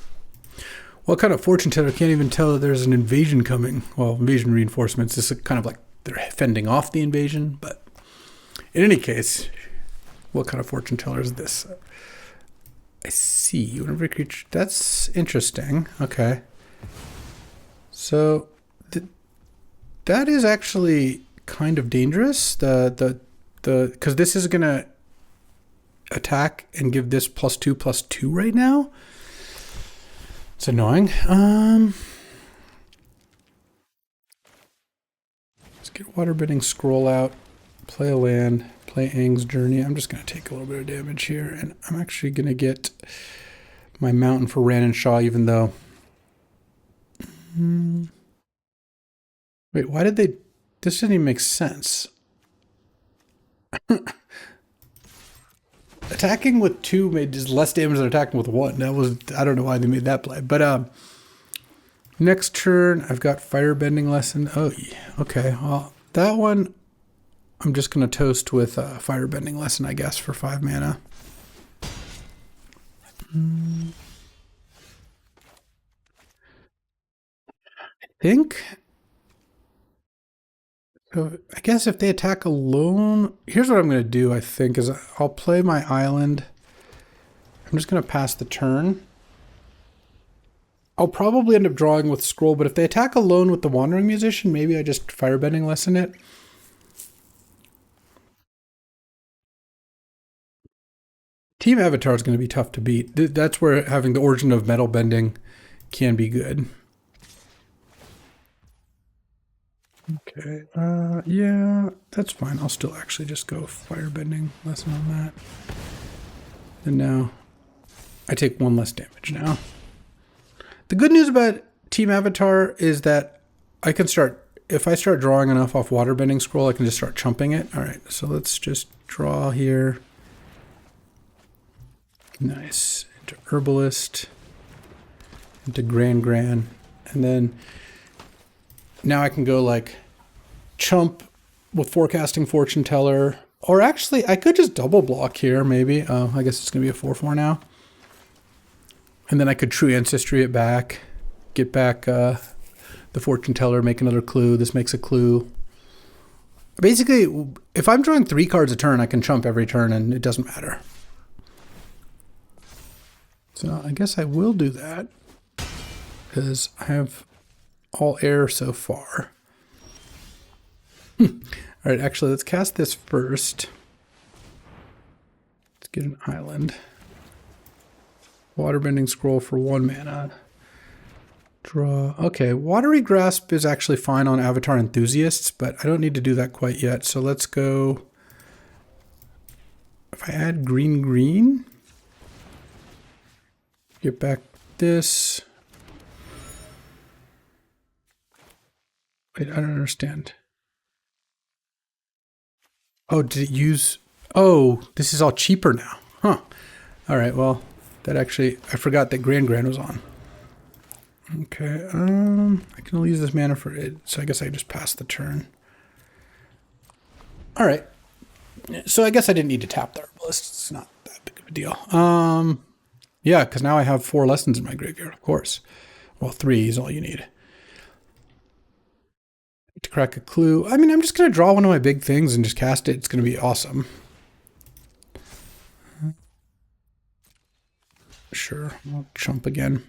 What kind of fortune teller can't even tell that there's an invasion coming? Well, invasion reinforcements is kind of like they're fending off the invasion, but in any case, what kind of fortune teller is this? I see. Whenever a creature, that's interesting. Okay. So that is actually kind of dangerous. Because this is gonna attack and give this +2/+2 right now. It's annoying. Let's get waterbending scroll out, play a land, play Aang's Journey. I'm just going to take a little bit of damage here, and I'm actually going to get my mountain for Ran and Shaw, even though... Wait, why did they... This didn't even make sense. Attacking with 2 made just less damage than attacking with 1. That was... I don't know why they made that play. But next turn, I've got Firebending Lesson. Oh, yeah. Okay. Well, that one... I'm just going to toast with Firebending Lesson, I guess, for 5 mana. I think... So I guess if they attack alone... Here's what I'm going to do, I think, is I'll play my island. I'm just going to pass the turn. I'll probably end up drawing with Scroll, but if they attack alone with the Wandering Musician, maybe I just Firebending Lesson it. Team Avatar is going to be tough to beat. That's where having the Origin of Metal Bending can be good. Okay, yeah, that's fine. I'll still actually just go Firebending Lesson on that. And now I take 1 less damage now. The good news about Team Avatar is that I can start, if I start drawing enough off Waterbending Scroll, I can just start chumping it. All right, so let's just draw here. Nice. Into Herbalist, into Grand, and then now I can go like chump with Forecasting Fortune Teller, or actually I could just double block here maybe. I guess it's going to be a 4/4 now. And then I could True Ancestry it back, get back the Fortune Teller, make another clue. This makes a clue. Basically, if I'm drawing 3 cards a turn, I can chump every turn and it doesn't matter. So I guess I will do that because I have all air so far. All right, actually, let's cast this first. Let's get an island. Waterbending Scroll for 1 mana. Draw. Okay, Watery Grasp is actually fine on Avatar Enthusiasts, but I don't need to do that quite yet. So let's go. If I add green, get back this. Wait, I don't understand. Oh, did it use... Oh, this is all cheaper now. Huh. All right, well, that actually... I forgot that Grand was on. Okay, I can only use this mana for it, so I guess I just pass the turn. All right. So I guess I didn't need to tap the Herbalist. It's not that big of a deal. Yeah, because now I have 4 lessons in my graveyard, of course. Well, 3 is all you need. To crack a clue. I mean, I'm just going to draw one of my big things and just cast it. It's going to be awesome. Sure, I'll chump again.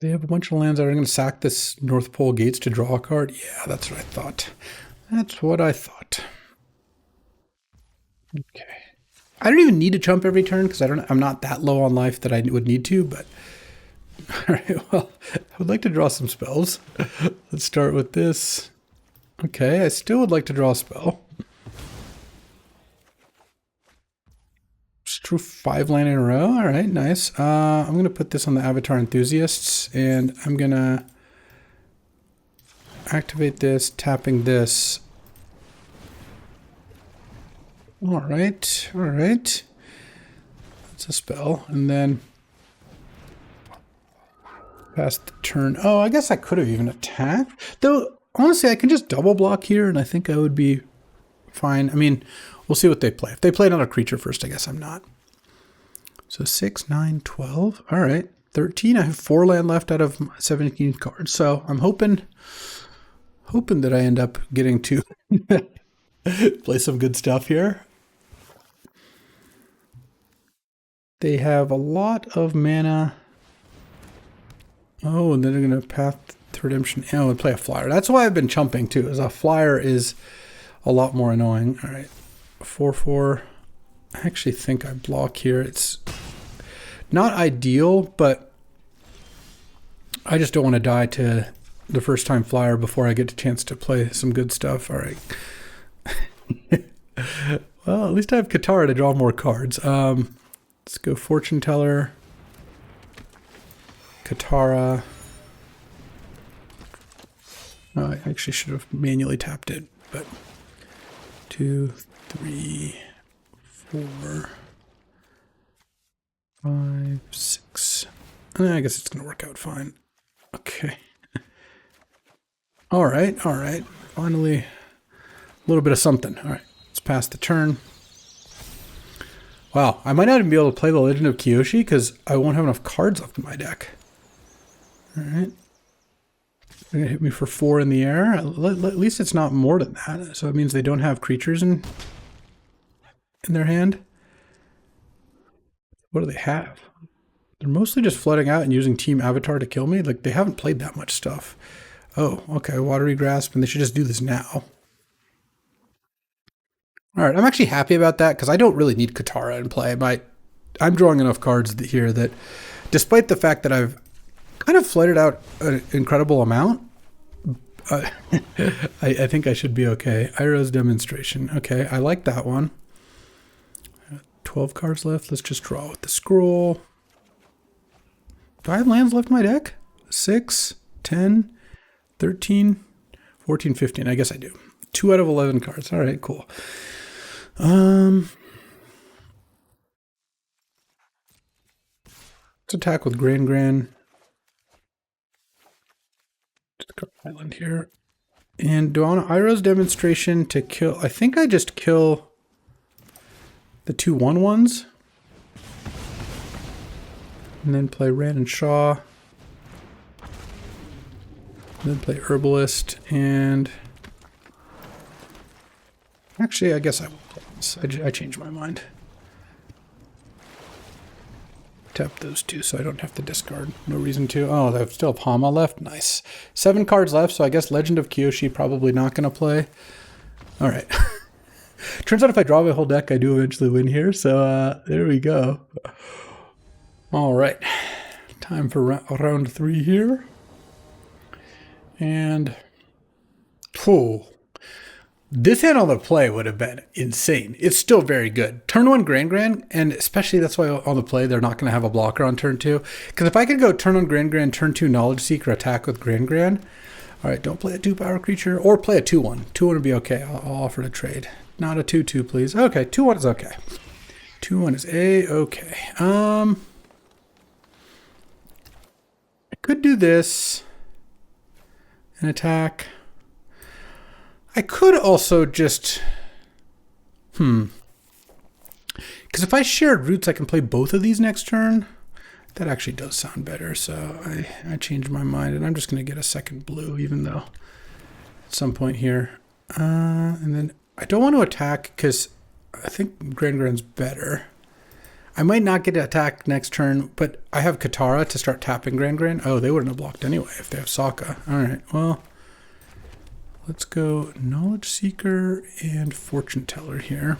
They have a bunch of lands that are going to sack this North Pole Gates to draw a card. Yeah, that's what I thought. That's what I thought. Okay. I don't even need to chump every turn because I'm not that low on life that I would need to, but All right, well, I would like to draw some spells. Let's start with this. Okay, I still would like to draw a spell. Just drew 5 land in a row. All right, nice. I'm going to put this on the Avatar Enthusiasts, and I'm going to activate this, tapping this. All right, all right. That's a spell, and then pass the turn. Oh, I guess I could have even attacked. Though, honestly, I can just double block here, and I think I would be fine. I mean, we'll see what they play. If they play another creature first, I guess I'm not. So 6, 9, 12. All right, 13. I have 4 land left out of 17 cards. So I'm hoping that I end up getting to play some good stuff here. They have a lot of mana. Oh, and then they're going to Path to Redemption. Oh, and play a flyer. That's why I've been chumping too, is a flyer is a lot more annoying. All right, 4/4. I actually think I block here. It's not ideal, but I just don't want to die to the first time flyer before I get a chance to play some good stuff. All right. Well, at least I have Katara to draw more cards. Let's go Fortune Teller, Katara. Oh, I actually should have manually tapped it, but 2, 3, 4, 5, 6. I guess it's going to work out fine. Okay. All right, all right. Finally, a little bit of something. All right, let's pass the turn. Wow, I might not even be able to play the Legend of Kyoshi because I won't have enough cards left in my deck. All right. They're going to hit me for 4 in the air. At least it's not more than that. So it means they don't have creatures in their hand. What do they have? They're mostly just flooding out and using Team Avatar to kill me. Like, they haven't played that much stuff. Oh, okay. Watery Grasp, and they should just do this now. All right, I'm actually happy about that because I don't really need Katara in play. I'm drawing enough cards here that, despite the fact that I've kind of flooded out an incredible amount, I think I should be okay. Iroh's Demonstration. Okay, I like that one. 12 cards left. Let's just draw with the scroll. 5 lands left in my deck? 6, 10, 13, 14, 15. I guess I do. 2 out of 11 cards. All right, cool. Let's attack with Gran. Just Island here. And do I want Iroh's Demonstration to kill? I think I just kill the 2 1/1s. And then play Ran and Shaw. And then play Herbalist. And actually, I guess I will play this. I changed my mind. Tap those 2 so I don't have to discard. No reason to. Oh, I still have Hama left. Nice. 7 cards left, so I guess Legend of Kyoshi probably not going to play. All right. Turns out if I draw my whole deck, I do eventually win here. So there we go. All right. Time for round 3 here. And this hand on the play would have been insane. It's still very good. Turn 1 Gran, and especially that's why on the play they're not going to have a blocker on turn 2. Because if I could go turn 1 Gran, turn 2 Knowledge Seeker, attack with Gran. All right, don't play a 2-power creature, or play a 2/1. 2/1 would be okay. I'll offer to trade. Not a 2/2, please. Okay, 2/1 is okay. 2/1 is okay. I could do this and attack. I could also just, because if I shared roots, I can play both of these next turn. That actually does sound better, so I changed my mind, and I'm just going to get a second blue, even though at some point here. And then I don't want to attack because I think Gran's better. I might not get to attack next turn, but I have Katara to start tapping Gran. Oh, they wouldn't have blocked anyway if they have Sokka. All right, well, let's go Knowledge Seeker and Fortune Teller here.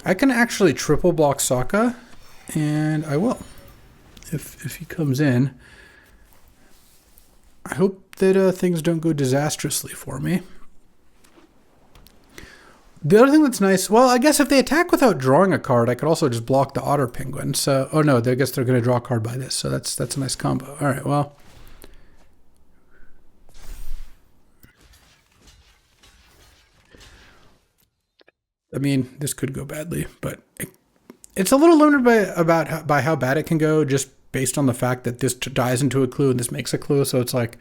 I can actually triple block Sokka, and I will. if he comes in. I hope that things don't go disastrously for me. The other thing that's nice, well, I guess if they attack without drawing a card, I could also just block the Otter Penguin. So, oh no, I guess they're going to draw a card by this. So that's a nice combo. All right, well. I mean, this could go badly, but it's a little limited by how bad it can go, just based on the fact that this dies into a clue and this makes a clue. So it's like,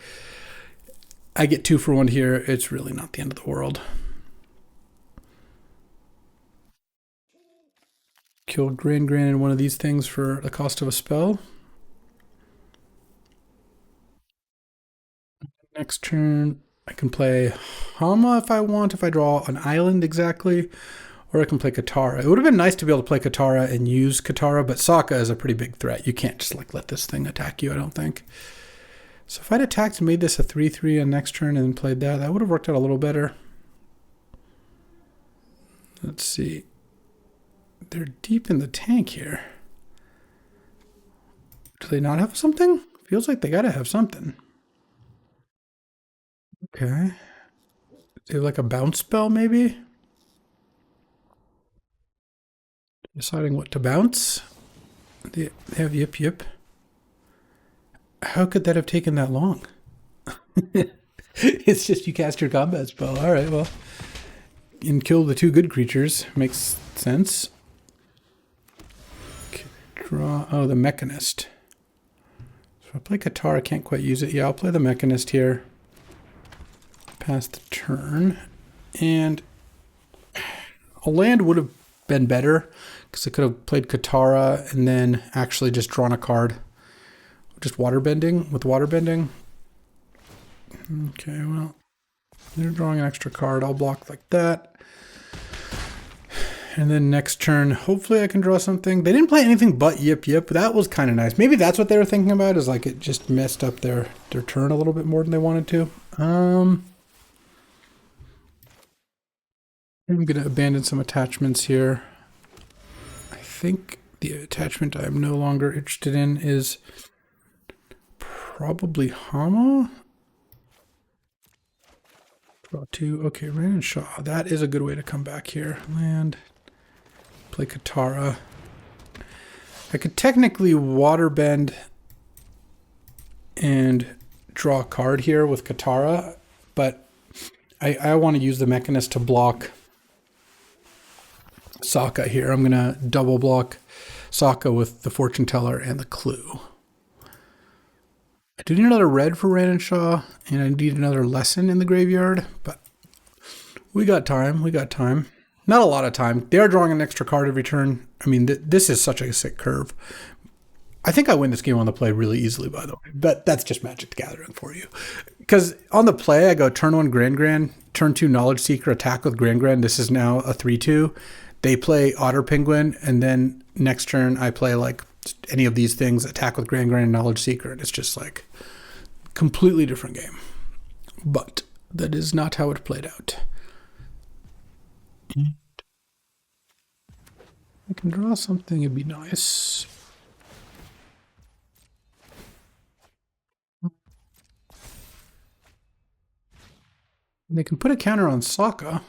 I get 2 for 1 here. It's really not the end of the world. Kill Grand in one of these things for the cost of a spell. Next turn, I can play Hama if I want, if I draw an island exactly, or I can play Katara. It would have been nice to be able to play Katara and use Katara, but Sokka is a pretty big threat. You can't just like let this thing attack you, I don't think. So if I'd attacked and made this a 3/3 on next turn and then played that, that would have worked out a little better. Let's see. They're deep in the tank here. Do they not have something? Feels like they gotta have something. Okay. They have like a bounce spell, maybe? Deciding what to bounce. They have Yip Yip. How could that have taken that long? It's just you cast your combat spell. All right, well. And kill the 2 good creatures. Makes sense. Draw. Oh, the Mechanist. So if I play Katara, I can't quite use it. Yeah, I'll play the Mechanist here. Pass the turn. And a land would have been better because I could have played Katara and then actually just drawn a card. Just waterbending with waterbending. Okay, well, they're drawing an extra card. I'll block like that. And then next turn, hopefully I can draw something. They didn't play anything but Yip Yip. That was kind of nice. Maybe that's what they were thinking about, is like it just messed up their turn a little bit more than they wanted to. I'm going to abandon some attachments here. I think the attachment I'm no longer interested in is probably Hama. Draw 2. Okay, Ran and Shaw. That is a good way to come back here. Land. Play Katara. I could technically waterbend and draw a card here with Katara, but I want to use the Mechanist to block Sokka here. I'm going to double block Sokka with the Fortune Teller and the Clue. I do need another red for Ran and Shaw, and I need another lesson in the graveyard, but we got time. We got time. Not a lot of time. They are drawing an extra card every turn. I mean, this is such a sick curve. I think I win this game on the play really easily, by the way. But that's just Magic the Gathering for you. Because on the play, I go turn 1 Grand, turn 2 Knowledge Seeker, attack with Grand. This is now a 3/2. They play Otter Penguin, and then next turn I play like any of these things, attack with Grand and Knowledge Seeker, and it's just like completely different game. But that is not how it played out. I can draw something, it'd be nice. They can put a counter on Sokka.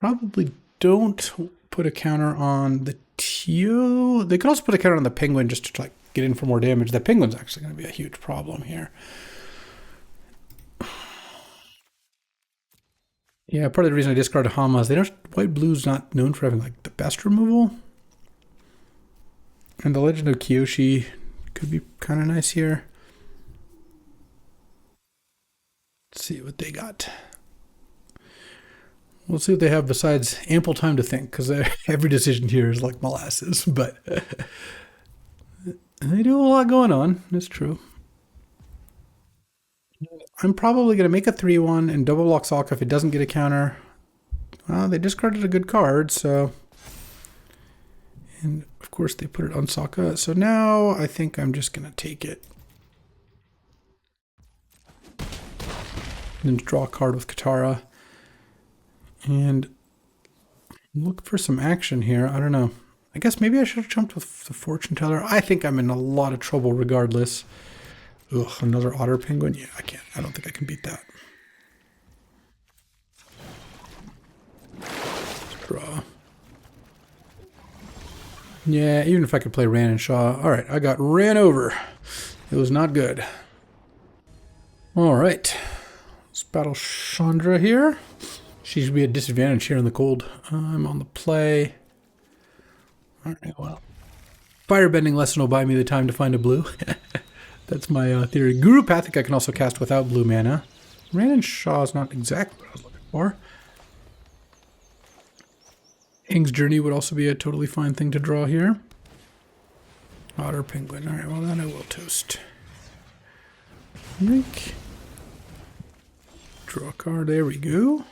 Probably don't put a counter on the Tio. They could also put a counter on the Penguin just to like get in for more damage. The Penguin's actually going to be a huge problem here. Yeah, part of the reason I discarded Hama is white blue's not known for having like the best removal. And the Legend of Kyoshi could be kind of nice here. Let's see what they got. We'll see what they have besides ample time to think, because every decision here is like molasses, but they do a lot going on. That's true. I'm probably going to make a 3/1 and double block Sokka if it doesn't get a counter. Well, they discarded a good card, so... And, of course, they put it on Sokka. So now I think I'm just going to take it. And then draw a card with Katara. And look for some action here. I don't know. I guess maybe I should have jumped with the fortune teller. I think I'm in a lot of trouble regardless. Ugh, another otter penguin? Yeah, I can't. I don't think I can beat that. Let's draw. Yeah, even if I could play Ran and Shaw. All right, I got ran over. It was not good. All right. Let's battle Chandra here. She should be at disadvantage here in the cold. I'm on the play. All right, well. Firebending lesson will buy me the time to find a blue. That's my theory. Guru Pathic I can also cast without blue mana. Ran and Shaw is not exactly what I was looking for. Ing's Journey would also be a totally fine thing to draw here. Otter Penguin. All right, well, then I will toast. Rink. Draw a card. There we go.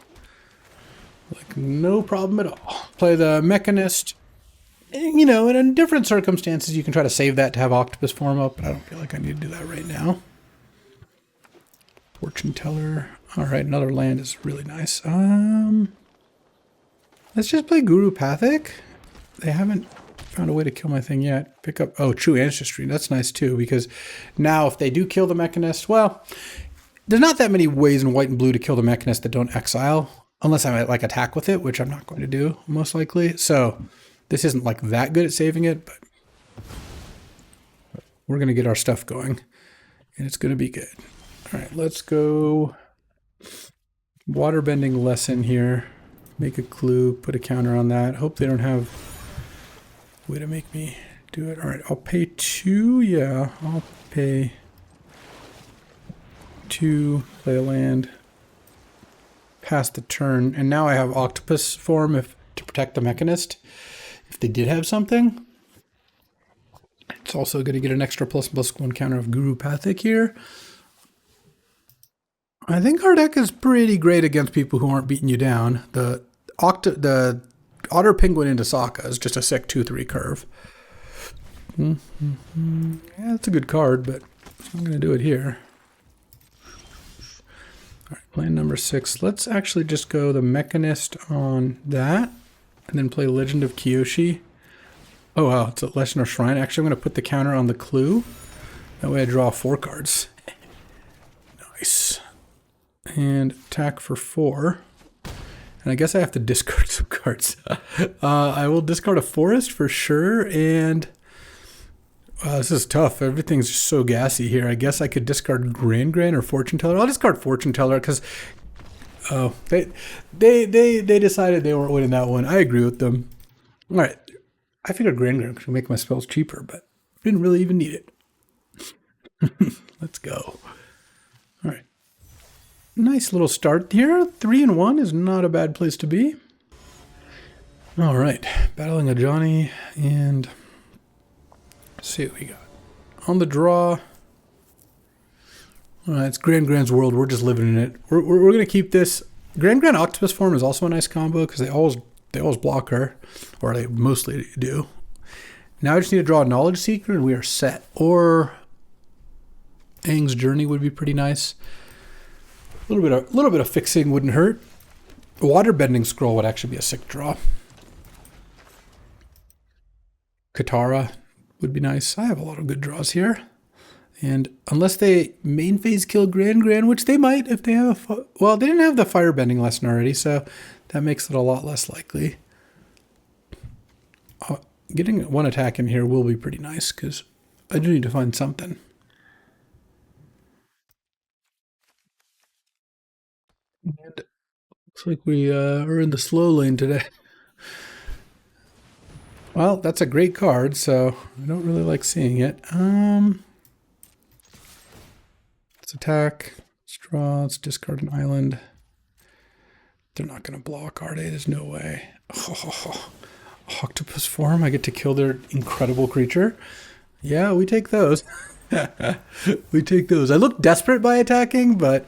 Like, no problem at all. Play the Mechanist. You know, in different circumstances, you can try to save that to have Octopus form up, but I don't feel like I need to do that right now. Fortune Teller. All right, another land is really nice. Let's just play Guru Pathic. They haven't found a way to kill my thing yet. Pick up, oh, True Ancestry. That's nice too, because now if they do kill the Mechanist, well, there's not that many ways in white and blue to kill the Mechanist that don't exile, unless I might like attack with it, which I'm not going to do, most likely. So this isn't like that good at saving it, but we're going to get our stuff going, and it's going to be good. All right, let's go waterbending lesson here. Make a clue, put a counter on that. Hope they don't have a way to make me do it. All right, I'll pay 2. Yeah, I'll pay 2, play a land, pass the turn, and now I have Octopus form to protect the Mechanist. If they did have something, it's also going to get an extra ++1 counter of Guru Pathic here. I think our deck is pretty great against people who aren't beating you down. The Otter Penguin into Sokka is just a sick 2/3 curve. Yeah, it's a good card, but I'm going to do it here. All right, land number 6. Let's actually just go the Mechanist on that, and then play Legend of Kyoshi. Oh wow, it's a Legend of Shrine. Actually, I'm going to put the counter on the clue. That way I draw 4 cards. Nice. And attack for 4. And I guess I have to discard some cards. I will discard a Forest for sure, and this is tough. Everything's just so gassy here. I guess I could discard Grand or Fortune Teller. I'll discard Fortune Teller because they decided they weren't winning that one. I agree with them. All right, I figured Grand could make my spells cheaper, but didn't really even need it. Let's go. All right. Nice little start here. 3-1 is not a bad place to be. All right, battling a Johnny, and let's see what we got. On the draw. All right, it's Grand's world. We're just living in it. We're going to keep this. Grand Octopus form is also a nice combo because they always block her, or they mostly do. Now I just need to draw a Knowledge Seeker, and we are set. Or Aang's Journey would be pretty nice. A little bit of fixing wouldn't hurt. Waterbending Scroll would actually be a sick draw. Katara would be nice. I have a lot of good draws here. And unless they main phase kill Grand, which they might if they have well, they didn't have the firebending lesson already, so that makes it a lot less likely. Getting 1 attack in here will be pretty nice because I do need to find something. And looks like we are in the slow lane today. Well, that's a great card, so I don't really like seeing it. Let's attack. Let's draw. Let's discard an island. They're not going to block, are they? There's no way. Oh, octopus form. I get to kill their incredible creature. Yeah, we take those. We take those. I look desperate by attacking, but...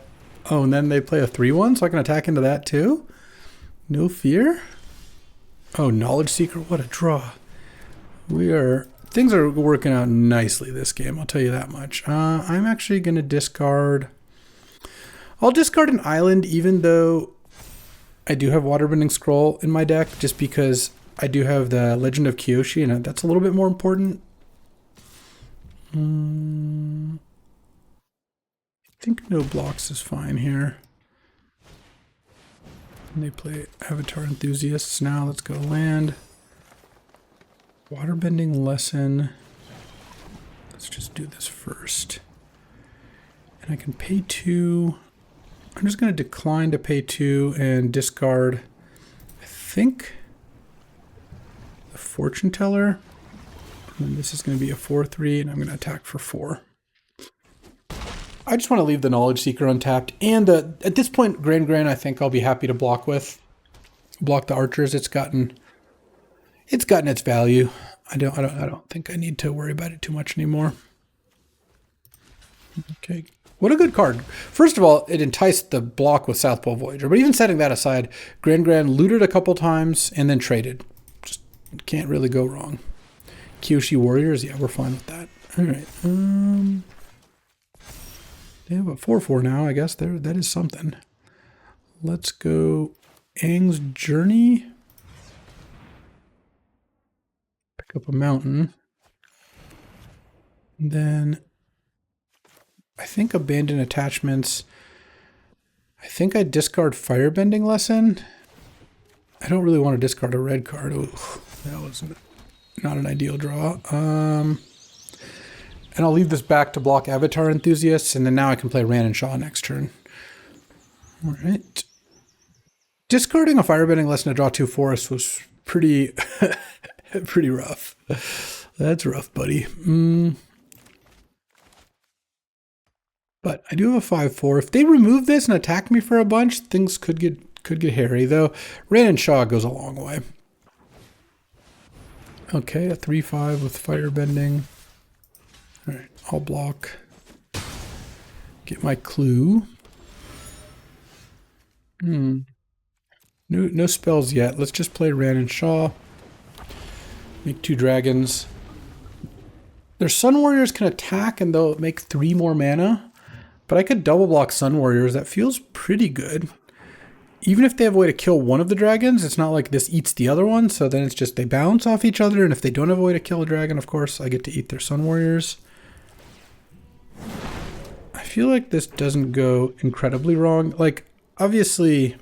Oh, and then they play a 3/1, so I can attack into that too? No fear? Oh, Knowledge Seeker, what a draw. Things are working out nicely this game, I'll tell you that much. I'm actually going to discard... I'll discard an island even though I do have Waterbending Scroll in my deck, just because I do have the Legend of Kyoshi, and that's a little bit more important. I think no blocks is fine here. And they play Avatar Enthusiasts now. Let's go land. Waterbending lesson. Let's just do this first. And I can pay 2. I'm just going to decline to pay 2 and discard, I think, the Fortune Teller. And then this is going to be a 4/3, and I'm going to attack for 4. I just want to leave the Knowledge Seeker untapped. And at this point, Grand I think I'll be happy to block with. Block the archers. It's gotten its value. I don't think I need to worry about it too much anymore. Okay. What a good card. First of all, it enticed the block with South Pole Voyager. But even setting that aside, Grand looted a couple times and then traded. Just can't really go wrong. Kyoshi Warriors, yeah, we're fine with that. All right. They have a 4/4 now, I guess. That is something. Let's go Aang's Journey. Pick up a mountain. And then I think abandon attachments. I think I discard Firebending Lesson. I don't really want to discard a red card. Ooh, that was not an ideal draw. And I'll leave this back to block Avatar Enthusiasts, and then now I can play Ran and Shaw next turn. All right. Discarding a Firebending Lesson to draw 2 forests was pretty, pretty rough. That's rough, buddy. But I do have a 5/4. If they remove this and attack me for a bunch, things could get hairy. Though Ran and Shaw goes a long way. Okay, a 3/5 with Firebending. All right, I'll block. Get my clue. No spells yet. Let's just play Ran and Shaw. Make 2 dragons. Their Sun Warriors can attack and they'll make 3 more mana. But I could double block Sun Warriors. That feels pretty good. Even if they have a way to kill one of the dragons, it's not like this eats the other one. So then it's just they bounce off each other. And if they don't have a way to kill a dragon, of course, I get to eat their Sun Warriors. I feel like this doesn't go incredibly wrong. Like, obviously, I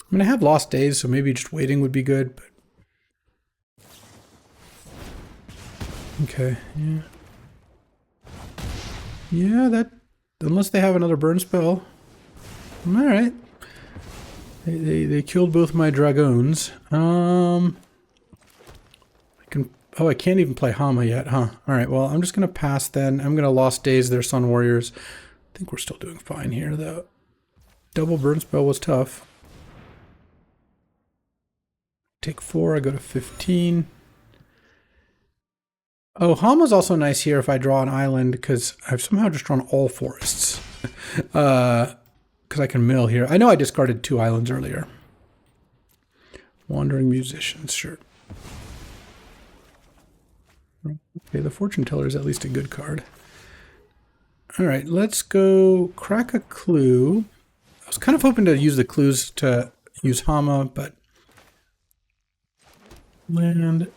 mean, I have lost days, so maybe just waiting would be good. But okay, yeah. Yeah, that, unless they have another burn spell. All right. They killed both my dragoons. I can't even play Hama yet, huh? All right, well, I'm just going to pass then. I'm going to Lost Days their Sun Warriors. I think we're still doing fine here, though. Double burn spell was tough. Take 4, I go to 15. Oh, Hama's also nice here if I draw an island, because I've somehow just drawn all forests. Because I can mill here. I know I discarded 2 islands earlier. Wandering Musicians, sure. Okay, the Fortune Teller is at least a good card. All right, let's go crack a clue. I was kind of hoping to use the clues to use Hama, but land.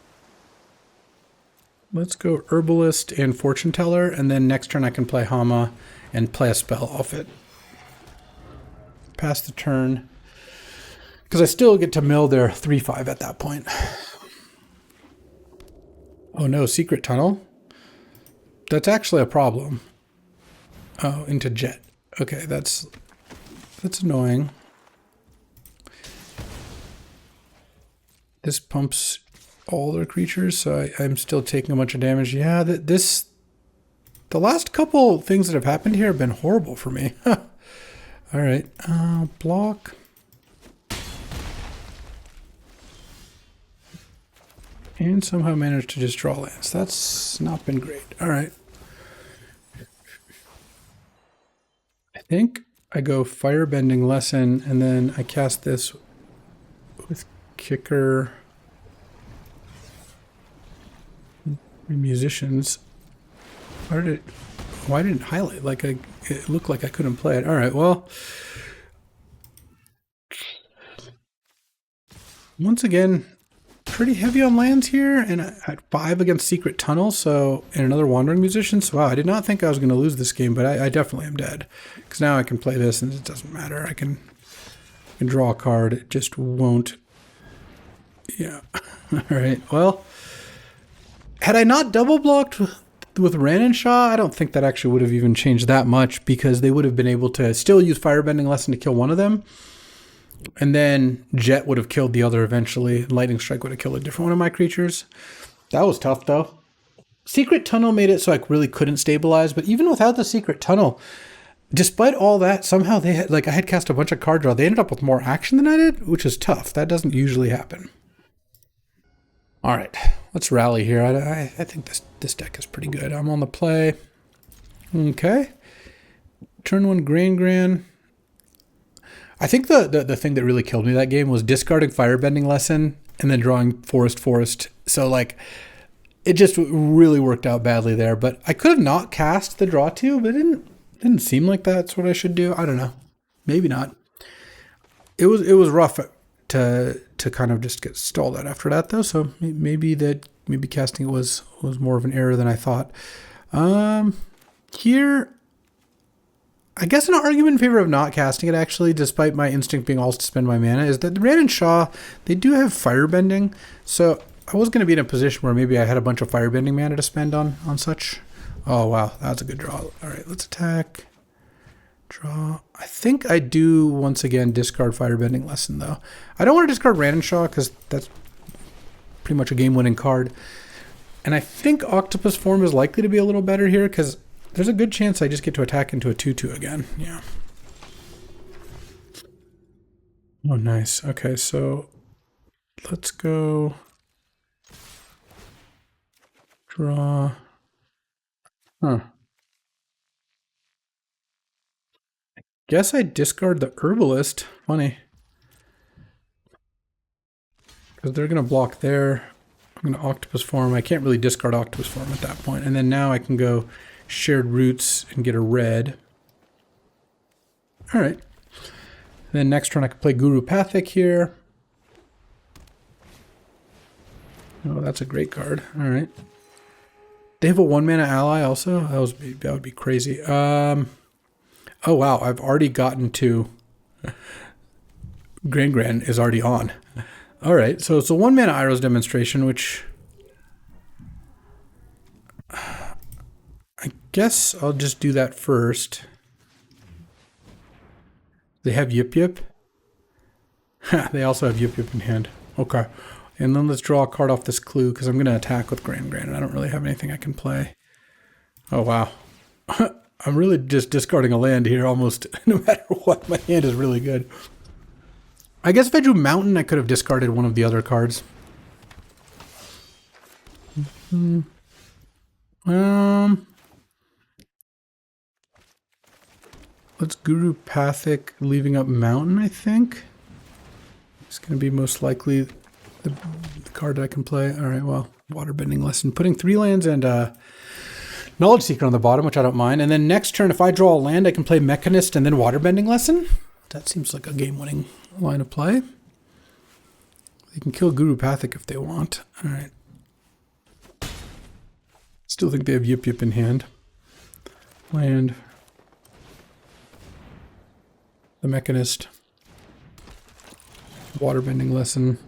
Let's go Herbalist and Fortune Teller, and then next turn I can play Hama and play a spell off it. Pass the turn. Because I still get to mill their 3/5 at that point. Oh no, Secret Tunnel? That's actually a problem. Oh, into Jet. Okay, that's annoying. This pumps all their creatures, so I'm still taking a bunch of damage. Yeah, the last couple things that have happened here have been horrible for me. All right, block. And somehow managed to just draw lands. That's not been great. All right. I think I go Firebending Lesson, and then I cast this with Kicker. Musicians. Why didn't it highlight? Like it looked like I couldn't play it. All right, well, Once again, pretty heavy on lands here, and at 5 against Secret Tunnel, so, and another Wandering Musician. So wow, I did not think I was going to lose this game, but I definitely am dead. Because now I can play this, and it doesn't matter. I can draw a card. It just won't. Yeah. All right. Well, had I not double blocked with Ran and Shaw, I don't think that actually would have even changed that much, because they would have been able to still use Firebending Lesson to kill one of them. And then Jet would have killed the other eventually. Lightning Strike would have killed a different one of my creatures. That was tough, though. Secret Tunnel made it so I really couldn't stabilize, but even without the Secret Tunnel, despite all that, somehow they had, I had cast a bunch of card draw. They ended up with more action than I did, which is tough. That doesn't usually happen. All right, let's rally here. I think this deck is pretty good. I'm on the play. Okay. Turn 1 Gran. I think the thing that really killed me that game was discarding Firebending Lesson and then drawing Forest. So it just really worked out badly there. But I could have not cast the draw 2, but it didn't seem like that's what I should do. I don't know. Maybe not. It was rough to kind of just get stalled out after that, though. So maybe casting it was more of an error than I thought. Here, I guess an argument in favor of not casting it, actually, despite my instinct being all to spend my mana, is that Ran and Shaw, they do have Firebending. So I was going to be in a position where maybe I had a bunch of Firebending mana to spend on such. Oh, wow. That's a good draw. All right, let's attack. Draw. I think I do, once again, discard Firebending Lesson, though. I don't want to discard Ran and Shaw because that's pretty much a game-winning card. And I think Octopus Form is likely to be a little better here because there's a good chance I just get to attack into a 2/2 again. Yeah. Oh, nice. Okay, so let's go draw. Huh. Guess I discard the Herbalist. Funny. Because they're going to block there. I'm going to Octopus Form. I can't really discard Octopus Form at that point. And then now I can go Shared Roots and get a red. All right. And then next turn I can play Gurupathic here. Oh, that's a great card. All right. They have a 1-mana ally also? That would be crazy. Oh, wow. I've already gotten to... Gran is already on. All right. So it's a 1-mana Iro's Demonstration, which... I guess I'll just do that first. They have Yip Yip. They also have Yip Yip in hand. Okay. And then let's draw a card off this clue because I'm going to attack with Gran, and I don't really have anything I can play. Oh, wow. I'm really just discarding a land here almost no matter what. My hand is really good. I guess if I drew Mountain, I could have discarded one of the other cards. Let's Gurupathic, leaving up Mountain, I think. It's going to be most likely the card that I can play. All right, well, Waterbending Lesson. Putting 3 lands and Knowledge Seeker on the bottom, which I don't mind. And then next turn, if I draw a land, I can play Mechanist and then Waterbending Lesson. That seems like a game-winning line of play. They can kill Gurupathic if they want. All right. Still think they have Yip Yip in hand. Land. The Mechanist. Waterbending Lesson.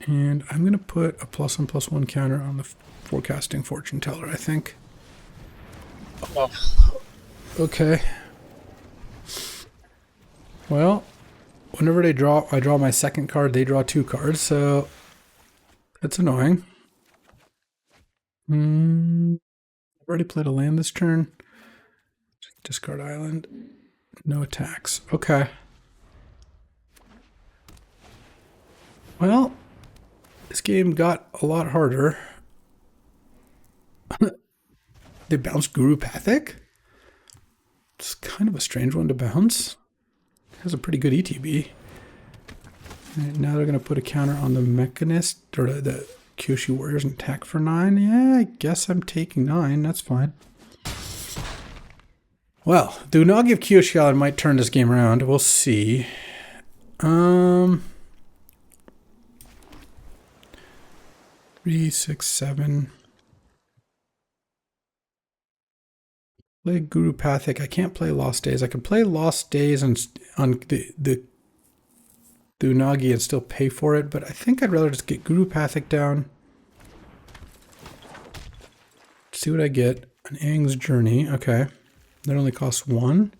And I'm going to put a +1/+1 counter on the Forecasting Fortune Teller, I think. Oh. Okay. Well, whenever I draw my second card, they draw 2 cards, so that's annoying. I've already played a land this turn. Discard island. No attacks. Okay. Well, this game got a lot harder. They bounced Gurupathic? It's kind of a strange one to bounce. It has a pretty good ETB. And now they're going to put a counter on the Mechanist, or the Kyoshi Warriors, and attack for 9. Yeah, I guess I'm taking 9. That's fine. Well, the Unagi of Kyoshi Island might turn this game around. We'll see. 3, 6, 7. Play Guru Pathic. I can't play Lost Days. I can play Lost Days on the Unagi and still pay for it, but I think I'd rather just get Guru Pathic down. See what I get. An Aang's Journey. Okay. That only costs 1.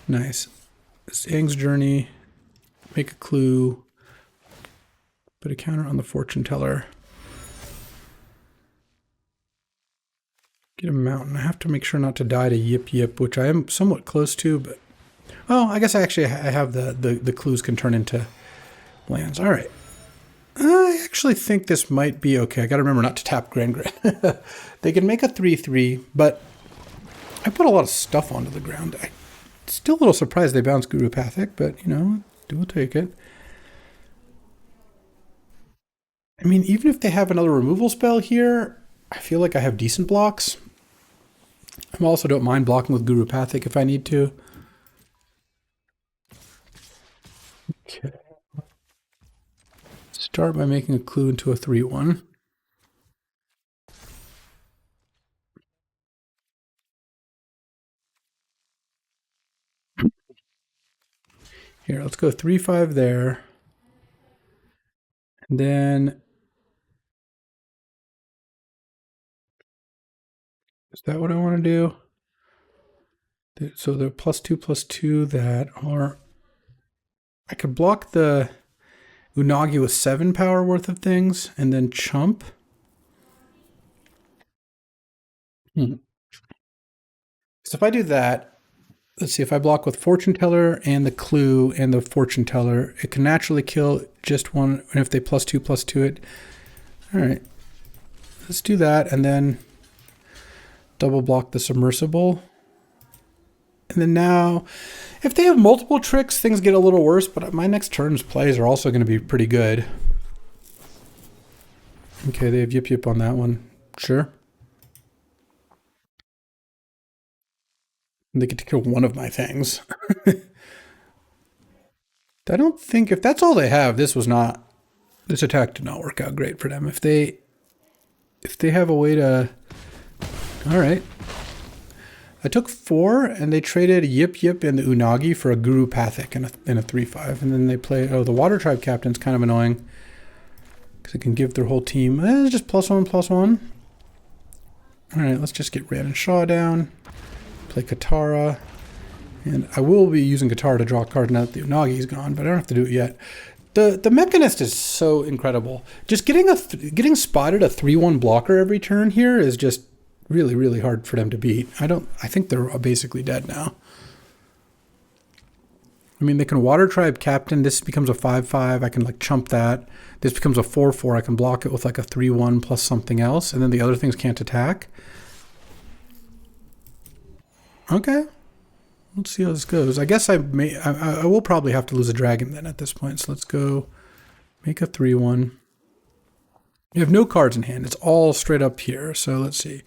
Nice. This Aang's Journey. Make a clue. Put a counter on the Fortune Teller. Get a mountain. I have to make sure not to die to Yip Yip, which I am somewhat close to, but... Oh, I guess I have the clues can turn into lands. All right. I actually think this might be okay. I got to remember not to tap Grand Grand. They can make a 3/3, but I put a lot of stuff onto the ground. I'm still a little surprised they bounced Guru Pathic, but, you know, we'll take it. I mean, even if they have another removal spell here, I feel like I have decent blocks. I also don't mind blocking with Guru Pathic if I need to. Okay. Start by making a clue into a 3/1. Here, let's go 3/5 there. And then... Is that what I want to do? So the +2/+2 that, or I could block the Unagi with 7 power worth of things and then chump. So if I do that, let's see, if I block with Fortune Teller and the Clue and the Fortune Teller, it can naturally kill just one, and if they +2/+2 it. All right, let's do that, and then double block the Submersible. And then now, if they have multiple tricks, things get a little worse, but my next turn's plays are also going to be pretty good. Okay, they have Yip Yip on that one. Sure. And they get to kill one of my things. I don't think, if that's all they have, this attack did not work out great for them. If they have a way to, all right. I took 4, and they traded Yip Yip and the Unagi for a Guru Pathic and a 3/5. And then they play, oh, the Water Tribe Captain's kind of annoying. Because it can give their whole team, it's just +1/+1. All right, let's just get Ran and Shaw down. Play Katara. And I will be using Katara to draw a card now that the Unagi's gone, but I don't have to do it yet. The Mechanist is so incredible. Just getting spotted a 3/1 blocker every turn here is just really, really hard for them to beat. I think they're basically dead now. I mean, they can Water Tribe Captain. This becomes a 5/5. I can like chump that. This becomes a 4/4. I can block it with like a 3/1 plus something else, and then the other things can't attack. Okay. Let's see how this goes. I guess I will probably have to lose a dragon then at this point. So let's go make a 3/1. You have no cards in hand. It's all straight up here. So let's see.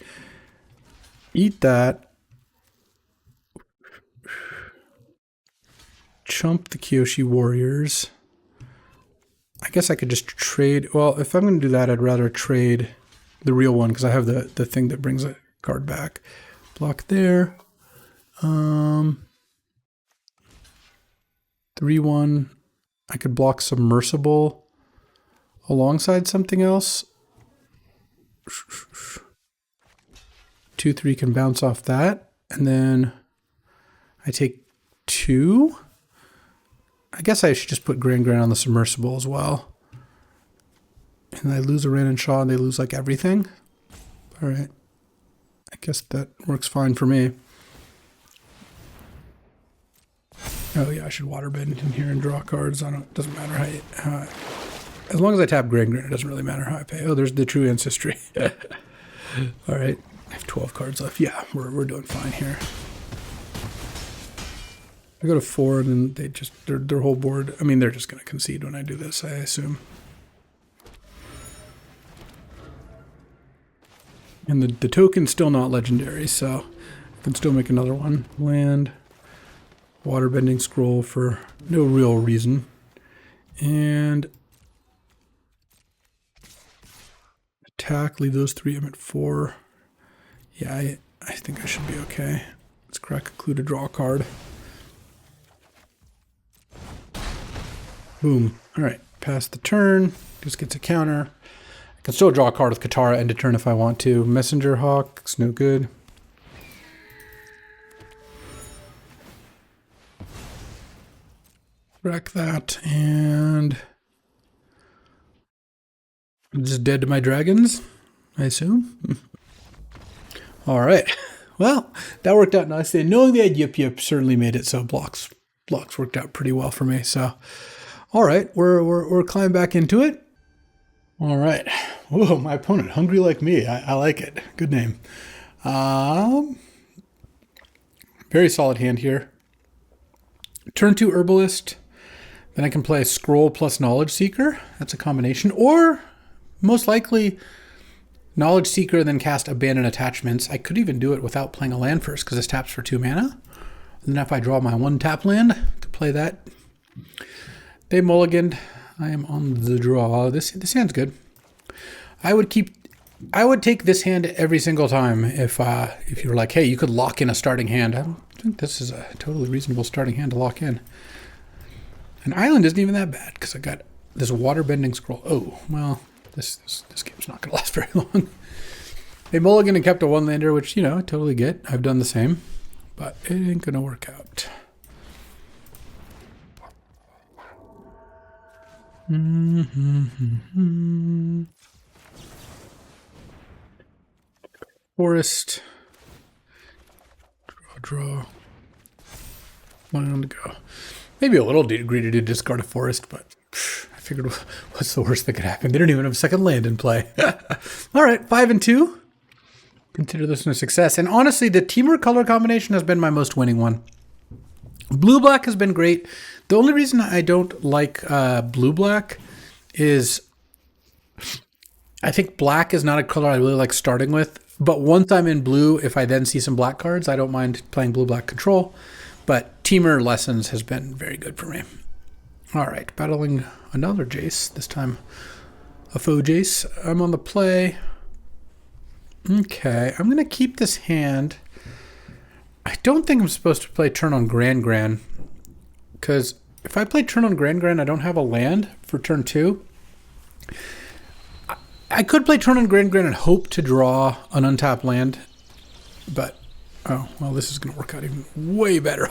Eat that. Chump the Kyoshi Warriors. I guess I could just trade. Well, if I'm going to do that, I'd rather trade the real one because I have the thing that brings a card back. Block there. 3/1. I could block Submersible alongside something else. 2/3 can bounce off that. And then I take 2. I guess I should just put Grand on the Submersible as well. And I lose a Ran and Shaw and they lose like everything. All right. I guess that works fine for me. Oh yeah, I should waterbend in here and draw cards. Doesn't matter how as long as I tap Grand, it doesn't really matter how I pay. Oh, there's the True Ancestry. All right, I have 12 cards left. Yeah, we're doing fine here. I go to 4, and then their whole board. I mean, they're just gonna concede when I do this, I assume. And the token's still not legendary, so I can still make another one. Land. Waterbending Scroll for no real reason. And attack. Leave those 3. I'm at 4. Yeah, I think I should be okay. Let's crack a clue to draw a card. Boom. All right, pass the turn. Just gets a counter. I can still draw a card with Katara end of turn if I want to. Messenger Hawk, it's no good. Crack that, and I'm just dead to my dragons, I assume. All right. Well, that worked out nicely. And knowing they had Yip Yip certainly made it so blocks worked out pretty well for me. So, all right, we're climbing back into it. All right. Whoa, my opponent, Hungry Like Me. I like it. Good name. Very solid hand here. Turn 2 Herbalist. Then I can play Scroll plus Knowledge Seeker. That's a combination. Or, most likely, Knowledge Seeker, then cast Abandon Attachments. I could even do it without playing a land first, because this taps for 2 mana. And then if I draw my 1-tap land to play that, they mulliganed. I am on the draw. This hand's good. I would take this hand every single time if you were like, hey, you could lock in a starting hand. I think this is a totally reasonable starting hand to lock in. An island isn't even that bad because I got this water-bending scroll. Oh, well, this game's not going to last very long. They mulliganed and kept a 1-lander, which, I totally get. I've done the same, but it ain't going to work out. Forest. Draw. 1 on the go. Maybe a little greedy to discard a forest, but I figured what's the worst that could happen? They don't even have a second land in play. All right, 5 and 2. Consider this one a success. And honestly, the Temur color combination has been my most winning one. Blue-black has been great. The only reason I don't like blue-black is I think black is not a color I really like starting with. But once I'm in blue, if I then see some black cards, I don't mind playing blue-black control. But Temur Lessons has been very good for me. All right, battling another Jace, this time a faux Jace. I'm on the play. Okay, I'm going to keep this hand. I don't think I'm supposed to play turn on Gran, because if I play turn on Gran, I don't have a land for turn 2. I could play turn on Gran and hope to draw an untapped land, but oh, well, this is going to work out even way better.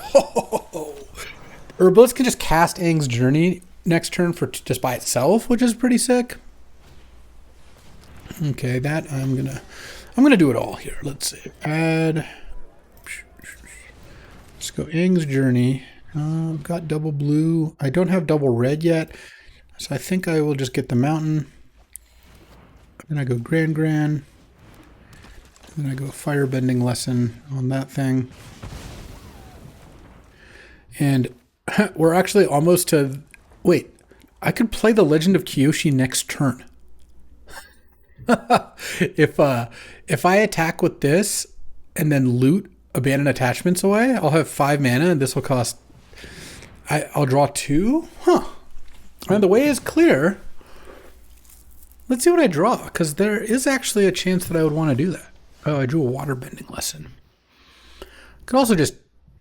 Herbalist can just cast Aang's Journey next turn for just by itself, which is pretty sick. Okay, that I'm gonna do it all here. Let's see. Add. Let's go Aang's Journey. I've got double blue. I don't have double red yet, so I think I will just get the mountain. Then I go Gran. Then I go Firebending Lesson on that thing. And we're actually almost to... Wait, I could play the Legend of Kyoshi next turn. If I attack with this and then loot Abandon Attachments away, I'll have 5 mana and this will cost... I'll draw 2? Huh. And the way is clear. Let's see what I draw, because there is actually a chance that I would want to do that. Oh, I drew a Waterbending Lesson. Could also just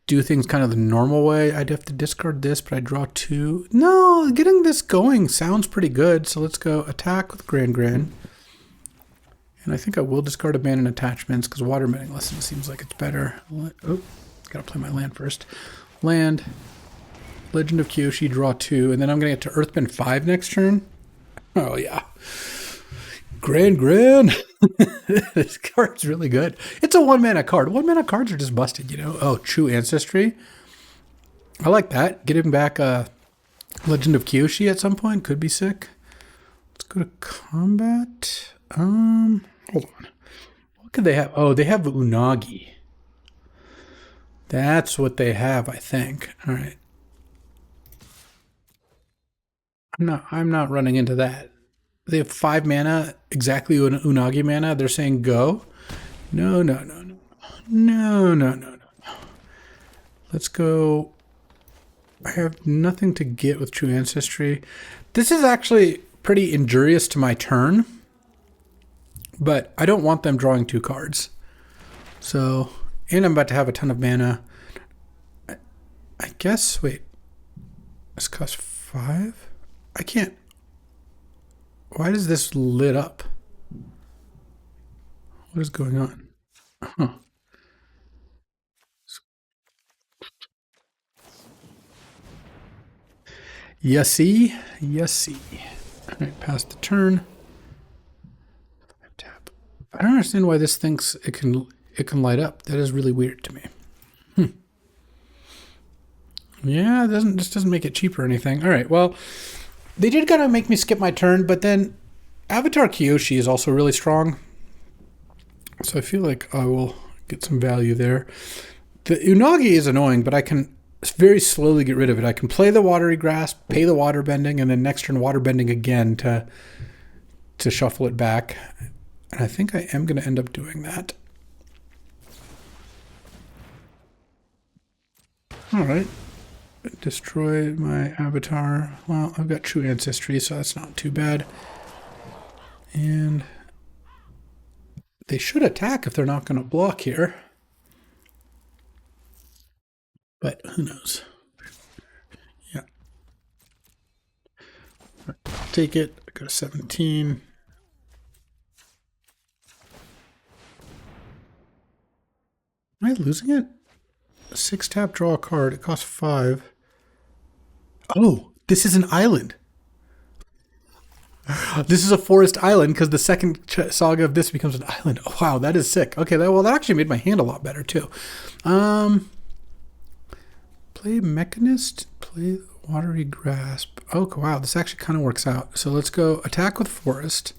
do things kind of the normal way. I'd have to discard this, but I draw 2. No, getting this going sounds pretty good. So let's go attack with Gran. And I think I will discard Abandon Attachments, because Waterbending Lesson seems like it's better. Oh, gotta play my land first. Land. Legend of Kyoshi, draw 2. And then I'm going to get to Earthbend 5 next turn. Oh, yeah. Gran. This card's really good. It's a 1-mana card. 1-mana cards are just busted, Oh, True Ancestry. I like that. Getting back Legend of Kyoshi at some point could be sick. Let's go to combat. Hold on. What could they have? Oh, they have Unagi. That's what they have, I think. All right. I'm not running into that. They have 5 mana, exactly Unagi mana. They're saying go. No. Let's go. I have nothing to get with True Ancestry. This is actually pretty injurious to my turn. But I don't want them drawing 2 cards. So, and I'm about to have a ton of mana. I guess, wait. This costs 5? I can't. Why does this lit up? What is going on? Huh. Yesy. All right, pass the turn. Tap. I don't understand why this thinks it can light up. That is really weird to me. Yeah, this doesn't make it cheap or anything. All right, well, they did kind of make me skip my turn, but then Avatar Kyoshi is also really strong. So I feel like I will get some value there. The Unagi is annoying, but I can very slowly get rid of it. I can play the Watery Grasp, pay the Water Bending, and then next turn Water Bending again to shuffle it back. And I think I am going to end up doing that. All right. Destroy my avatar. Well, I've got True Ancestry, so that's not too bad. And they should attack if they're not going to block here. But who knows? Yeah. Right, I'll take it. I got a 17. Am I losing it? 6 tap, draw a card. It costs 5. Oh, this is an island. This is a forest island because the second saga of this becomes an island. Oh, wow, that is sick. Okay, that actually made my hand a lot better too. Play Mechanist, play Watery Grasp. Oh, wow, this actually kind of works out. So let's go attack with Forest.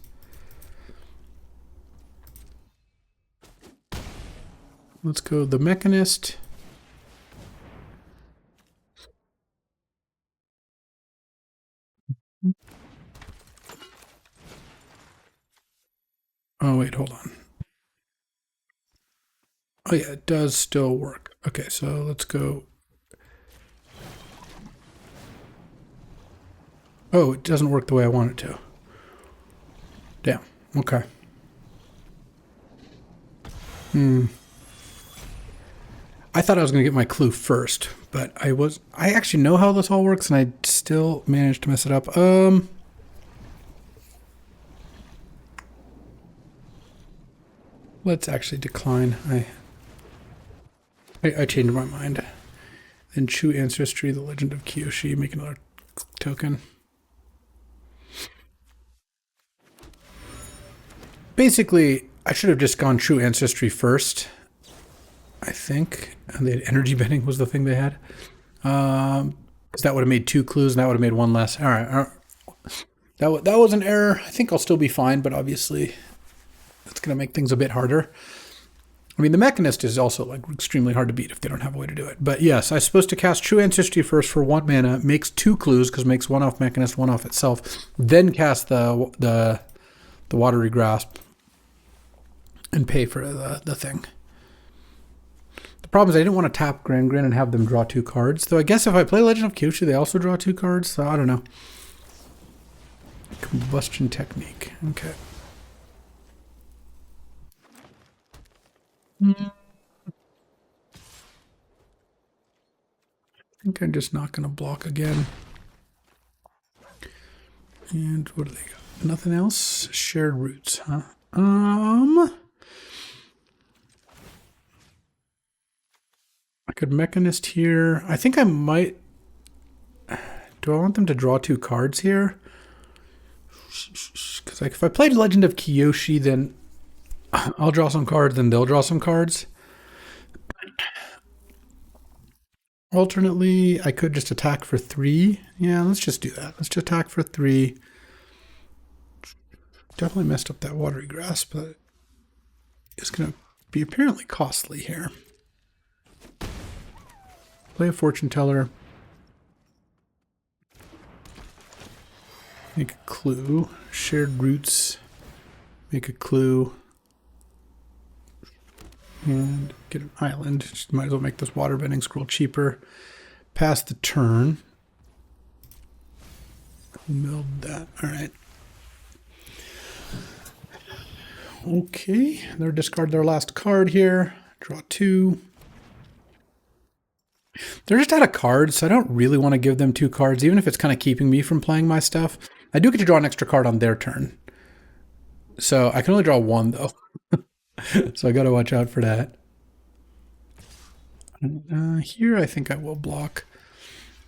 Let's go the Mechanist. Oh, wait, hold on. Oh, yeah, it does still work. Okay, so let's go. Oh, it doesn't work the way I want it to. Damn. Okay. I thought I was going to get my clue first, but I actually know how this all works, and I still managed to mess it up. Let's actually decline. I changed my mind. Then True Ancestry, the Legend of Kyoshi, make another token. Basically, I should have just gone True Ancestry first, I think. And they had Energy Bending was the thing they had. Because that would have made 2 clues, and that would have made 1 less. All right. That was an error. I think I'll still be fine, but obviously that's going to make things a bit harder. I mean, the Mechanist is also like extremely hard to beat if they don't have a way to do it. But yes, I'm supposed to cast True Ancestry first for 1 mana, makes 2 clues because it makes 1 off Mechanist, 1 off itself, then cast the Watery Grasp and pay for the thing. The problem is I didn't want to tap Grand Grin and have them draw 2 cards. Though I guess if I play Legend of Kyoshi, they also draw 2 cards. So I don't know. Combustion Technique. Okay. I think I'm just not going to block again. And what do they got? Nothing else? Shared roots, huh? I could Mechanist here. I think I might. Do I want them to draw 2 cards here? Because like if I played Legend of Kyoshi, then I'll draw some cards, then they'll draw some cards. Alternately, I could just attack for 3. Yeah, let's just do that. Let's just attack for 3. Definitely messed up that Watery Grasp, but it's going to be apparently costly here. Play a Fortune Teller. Make a clue. Shared roots. Make a clue. And get an island. Just might as well make this waterbending scroll cheaper. Pass the turn. Milled that. All right. Okay, they'll discard their last card here. Draw 2. They're just out of cards, so I don't really want to give them 2 cards, even if it's kind of keeping me from playing my stuff. I do get to draw an extra card on their turn. So I can only draw 1, though. So I got to watch out for that. Here, I think I will block.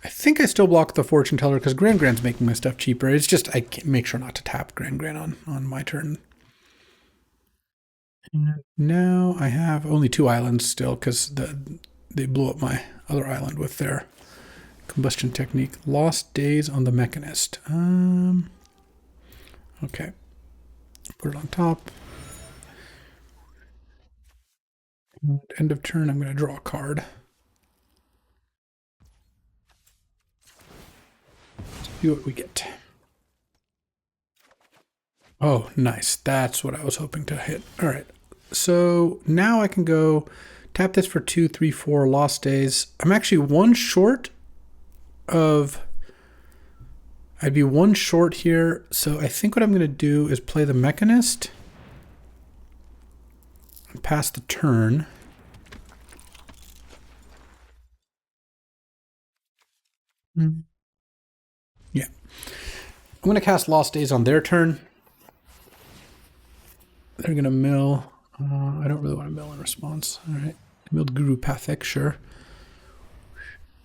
I think I still block the Fortune Teller because Grand's making my stuff cheaper. It's just I can't make sure not to tap Grand on my turn. And now I have only 2 islands still because they blew up my other island with their combustion technique. Lost days on the Mechanist. Okay. Put it on top. And end of turn, I'm going to draw a card. Let's see what we get. Oh, nice. That's what I was hoping to hit. All right. So now I can go tap this for 2, 3, 4 lost days. I'm actually 1 short of... I'd be 1 short here. So I think what I'm going to do is play the Mechanist and pass the turn. Yeah. I'm going to cast Lost Days on their turn. They're going to mill. I don't really want to mill in response. All right. Milled Guru Pathik, sure.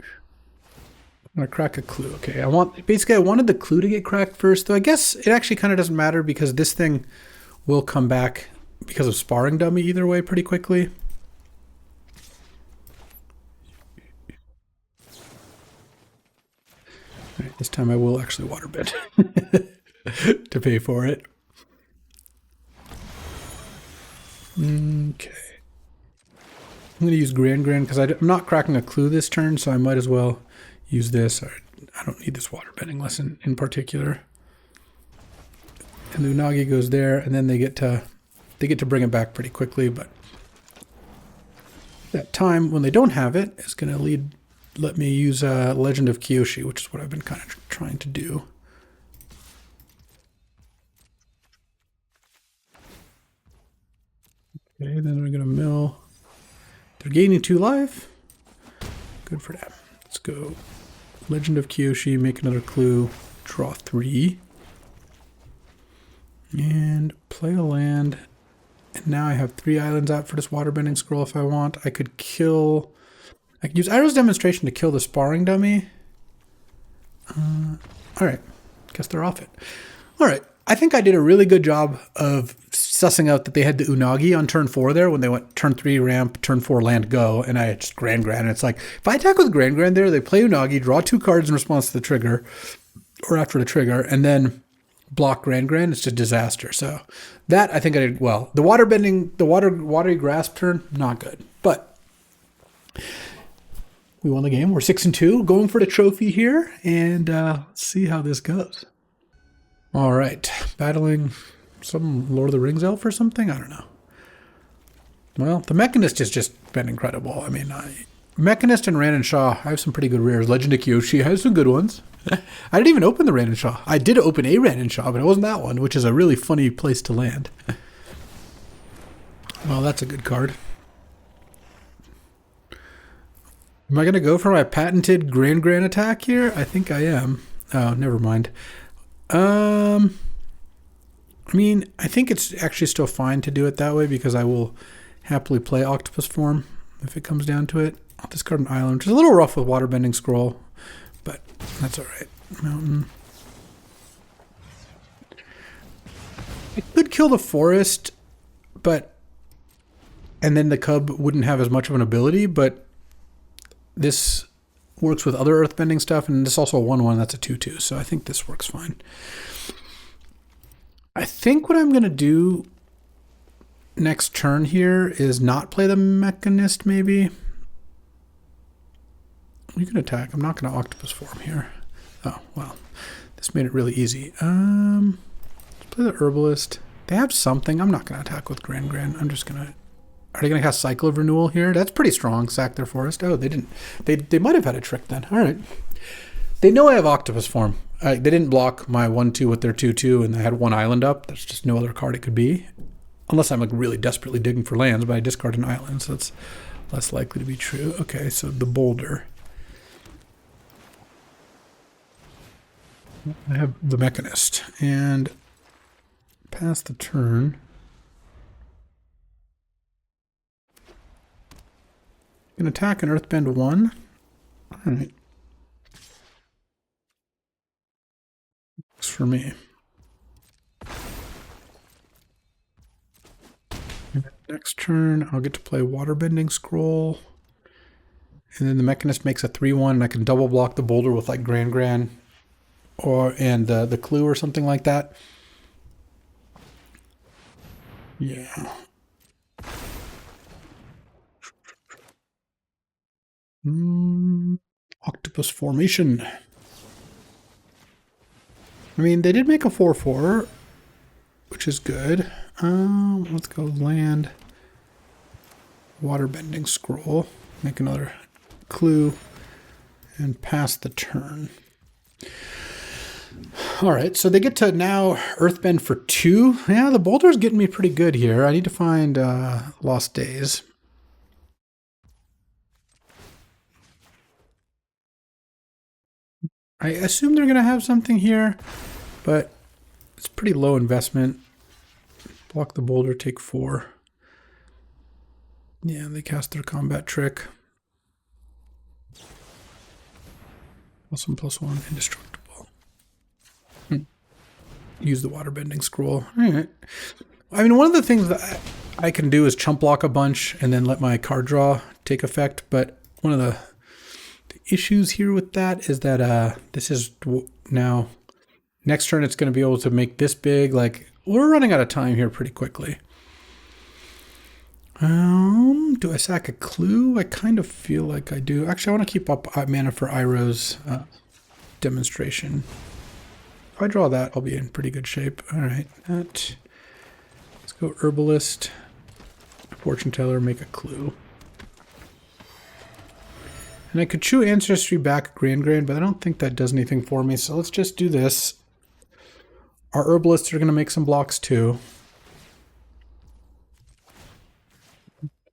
I'm going to crack a clue. Okay. I wanted the clue to get cracked first, though I guess it actually kind of doesn't matter because this thing will come back because of Sparring Dummy either way pretty quickly. All right, this time I will actually waterbed to pay for it. Okay. I'm going to use Grand because I'm not cracking a clue this turn, so I might as well use this. I don't need this waterbending lesson in particular. And the Unagi goes there, and then they get to bring it back pretty quickly, but that time when they don't have it is going to let me use Legend of Kyoshi, which is what I've been kind of trying to do. Okay, then we're going to mill. They're gaining 2 life. Good for them. Let's go Legend of Kyoshi, make another clue, draw 3. And play a land. And now I have 3 islands out for this waterbending scroll if I want. I could use Iroh's Demonstration to kill the Sparring Dummy. All right. Guess they're off it. All right. I think I did a really good job of sussing out that they had the Unagi on turn 4 there when they went turn 3 ramp, turn 4 land go, and I just Grand. And it's like, if I attack with Grand there, they play Unagi, draw 2 cards in response to the trigger, or after the trigger, and then block Grand. It's just disaster. So that I think I did well. The waterbending, the watery grasp turn, not good. But we won the game. We're 6-2, going for the trophy here, and let's see how this goes. All right, battling some Lord of the Rings elf or something? I don't know. Well, the Mechanist has just been incredible. I mean, Mechanist and Ran and Shaw, I have some pretty good rares. Legend of Kyoshi has some good ones. I didn't even open the Ran and Shaw. I did open a Ran and Shaw, but it wasn't that one, which is a really funny place to land. Well, that's a good card. Am I going to go for my patented Grand attack here? I think I am. Oh, never mind. I mean, I think it's actually still fine to do it that way because I will happily play Octopus Form if it comes down to it. I'll discard an island, which is a little rough with Waterbending Scroll, but that's all right. Mountain. I could kill the forest, and then the cub wouldn't have as much of an ability, but this works with other earthbending stuff, and this is also a 1/1, that's a 2/2, so I think this works fine. I think what I'm going to do next turn here is not play the Mechanist, maybe. You can attack. I'm not going to Octopus Form here. Oh, well, this made it really easy. Let's play the Herbalist. They have something. I'm not going to attack with Grand. I'm just going to... Are they going to cast Cycle of Renewal here? That's pretty strong. Sack their forest. Oh, they didn't. They might have had a trick then. All right. They know I have Octopus Form. They didn't block my 1/2 with their 2/2, and I had 1 island up. There's just no other card it could be. Unless I'm like really desperately digging for lands, but I discard an island, so that's less likely to be true. Okay, so the boulder. I have the Mechanist, and pass the turn. Can attack an Earthbend 1. All right. Works for me. And next turn, I'll get to play Waterbending Scroll. And then the Mechanist makes a 3/1, and I can double block the boulder with like Grand and the Clue or something like that. Yeah. Octopus Formation. I mean, they did make a 4/4, which is good. Let's go land. Waterbending Scroll. Make another Clue. And pass the turn. All right, so they get to now Earthbend for 2. Yeah, the boulder's getting me pretty good here. I need to find Lost Days. I assume they're going to have something here, but it's pretty low investment. Block the boulder, take 4. Yeah, they cast their combat trick. +1/+1, indestructible. Use the waterbending scroll. All right. I mean, one of the things that I can do is chump block a bunch and then let my card draw take effect, but one of the issues here with that is that this is now next turn it's going to be able to make this big. Like, we're running out of time here pretty quickly. Do I sack a Clue? I kind of feel like I do. Actually, I want to keep up mana for Iroh's demonstration. If I draw that, I'll be in pretty good shape. All right, let's go Herbalist, Fortune Teller, make a Clue. And I could chew Ancestry back Grand, but I don't think that does anything for me. So let's just do this. Our Herbalists are going to make some blocks too.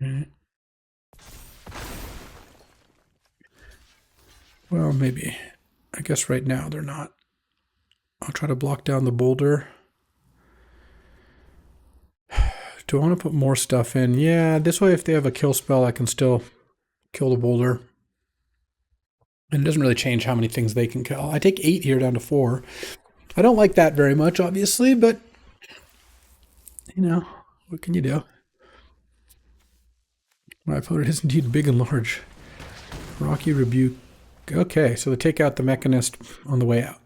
Okay. Well, maybe. I guess right now they're not. I'll try to block down the boulder. Do I want to put more stuff in? Yeah, this way if they have a kill spell, I can still kill the boulder. And it doesn't really change how many things they can kill. I take 8 here down to 4. I don't like that very much, obviously, but, you know, what can you do? My opponent is indeed big and large. Rocky Rebuke. Okay, so they take out the Mechanist on the way out.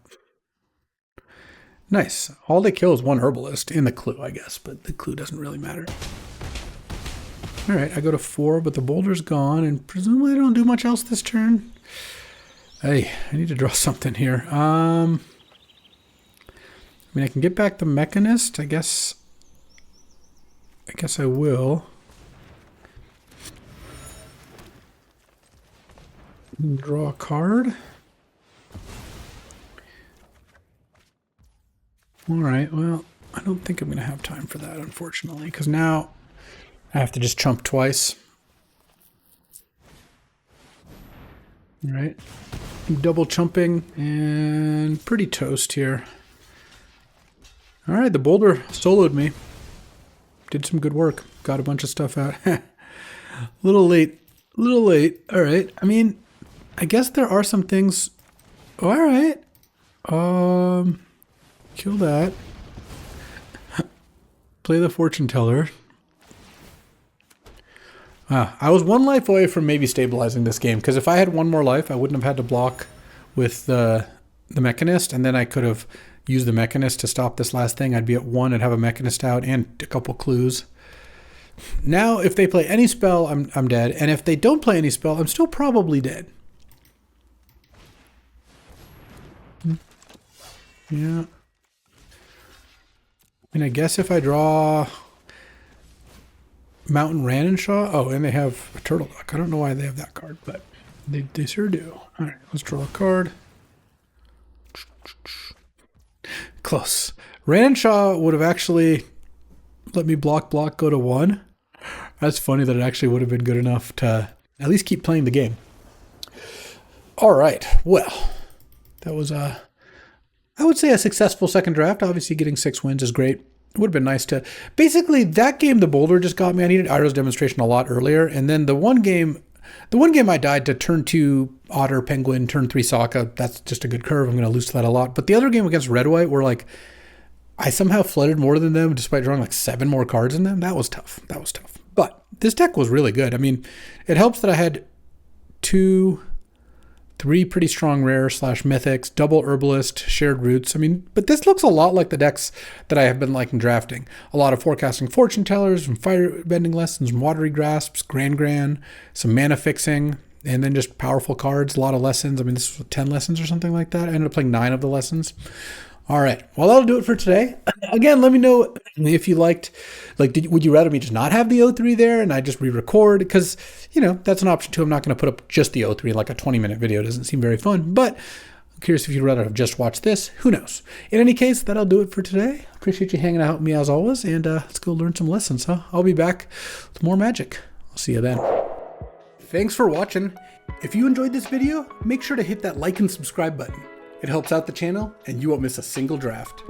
Nice. All they kill is one Herbalist in the Clue, I guess, but the Clue doesn't really matter. All right, I go to 4, but the boulder's gone, and presumably I don't do much else this turn. Hey, I need to draw something here. I mean, I can get back the Mechanist. I guess I will. Draw a card. All right, well, I don't think I'm going to have time for that, unfortunately, because now I have to just chump twice. All right, double chumping and pretty toast here. All right, the boulder soloed me. Did some good work. Got a bunch of stuff out. A little late. All right, I mean, I guess there are some things. All right. Kill that. Play the Fortune Teller. I was 1 life away from maybe stabilizing this game, because if I had 1 more life, I wouldn't have had to block with the Mechanist, and then I could have used the Mechanist to stop this last thing. I'd be at 1 and have a Mechanist out and a couple clues. Now, if they play any spell, I'm dead, and if they don't play any spell, I'm still probably dead. Yeah. And I guess if I draw Mountain Ranenshaw, oh, and they have a Turtle Duck. I don't know why they have that card, but they sure do. All right, let's draw a card. Close. Ranenshaw would have actually let me block, go to 1. That's funny that it actually would have been good enough to at least keep playing the game. All right, well, that was I would say a successful second draft. Obviously getting 6 wins is great. It would have been nice to, basically that game the boulder just got me. I needed Iroh's demonstration a lot earlier. And then the one game I died to turn 2 Otter, Penguin, turn 3 Sokka. That's just a good curve. I'm going to lose to that a lot. But the other game against Red White where like I somehow flooded more than them despite drawing like 7 more cards than them. That was tough. But this deck was really good. I mean, it helps that I had 3 pretty strong rare / mythics, double herbalist, shared roots. I mean, but this looks a lot like the decks that I have been liking drafting. A lot of forecasting fortune tellers, some fire bending lessons, some watery grasps, Gran, some mana fixing, and then just powerful cards, a lot of lessons. I mean, this was 10 lessons or something like that. I ended up playing 9 of the lessons. All right. Well, that'll do it for today. Again, let me know if you liked, would you rather me just not have the O3 there and I just re-record? Because, that's an option too. I'm not going to put up just the O3 like a 20-minute video. It doesn't seem very fun, but I'm curious if you'd rather have just watched this. Who knows? In any case, that'll do it for today. Appreciate you hanging out with me as always, and let's go learn some lessons, huh? I'll be back with more magic. I'll see you then. Thanks for watching. If you enjoyed this video, make sure to hit that like and subscribe button. It helps out the channel, and you won't miss a single draft.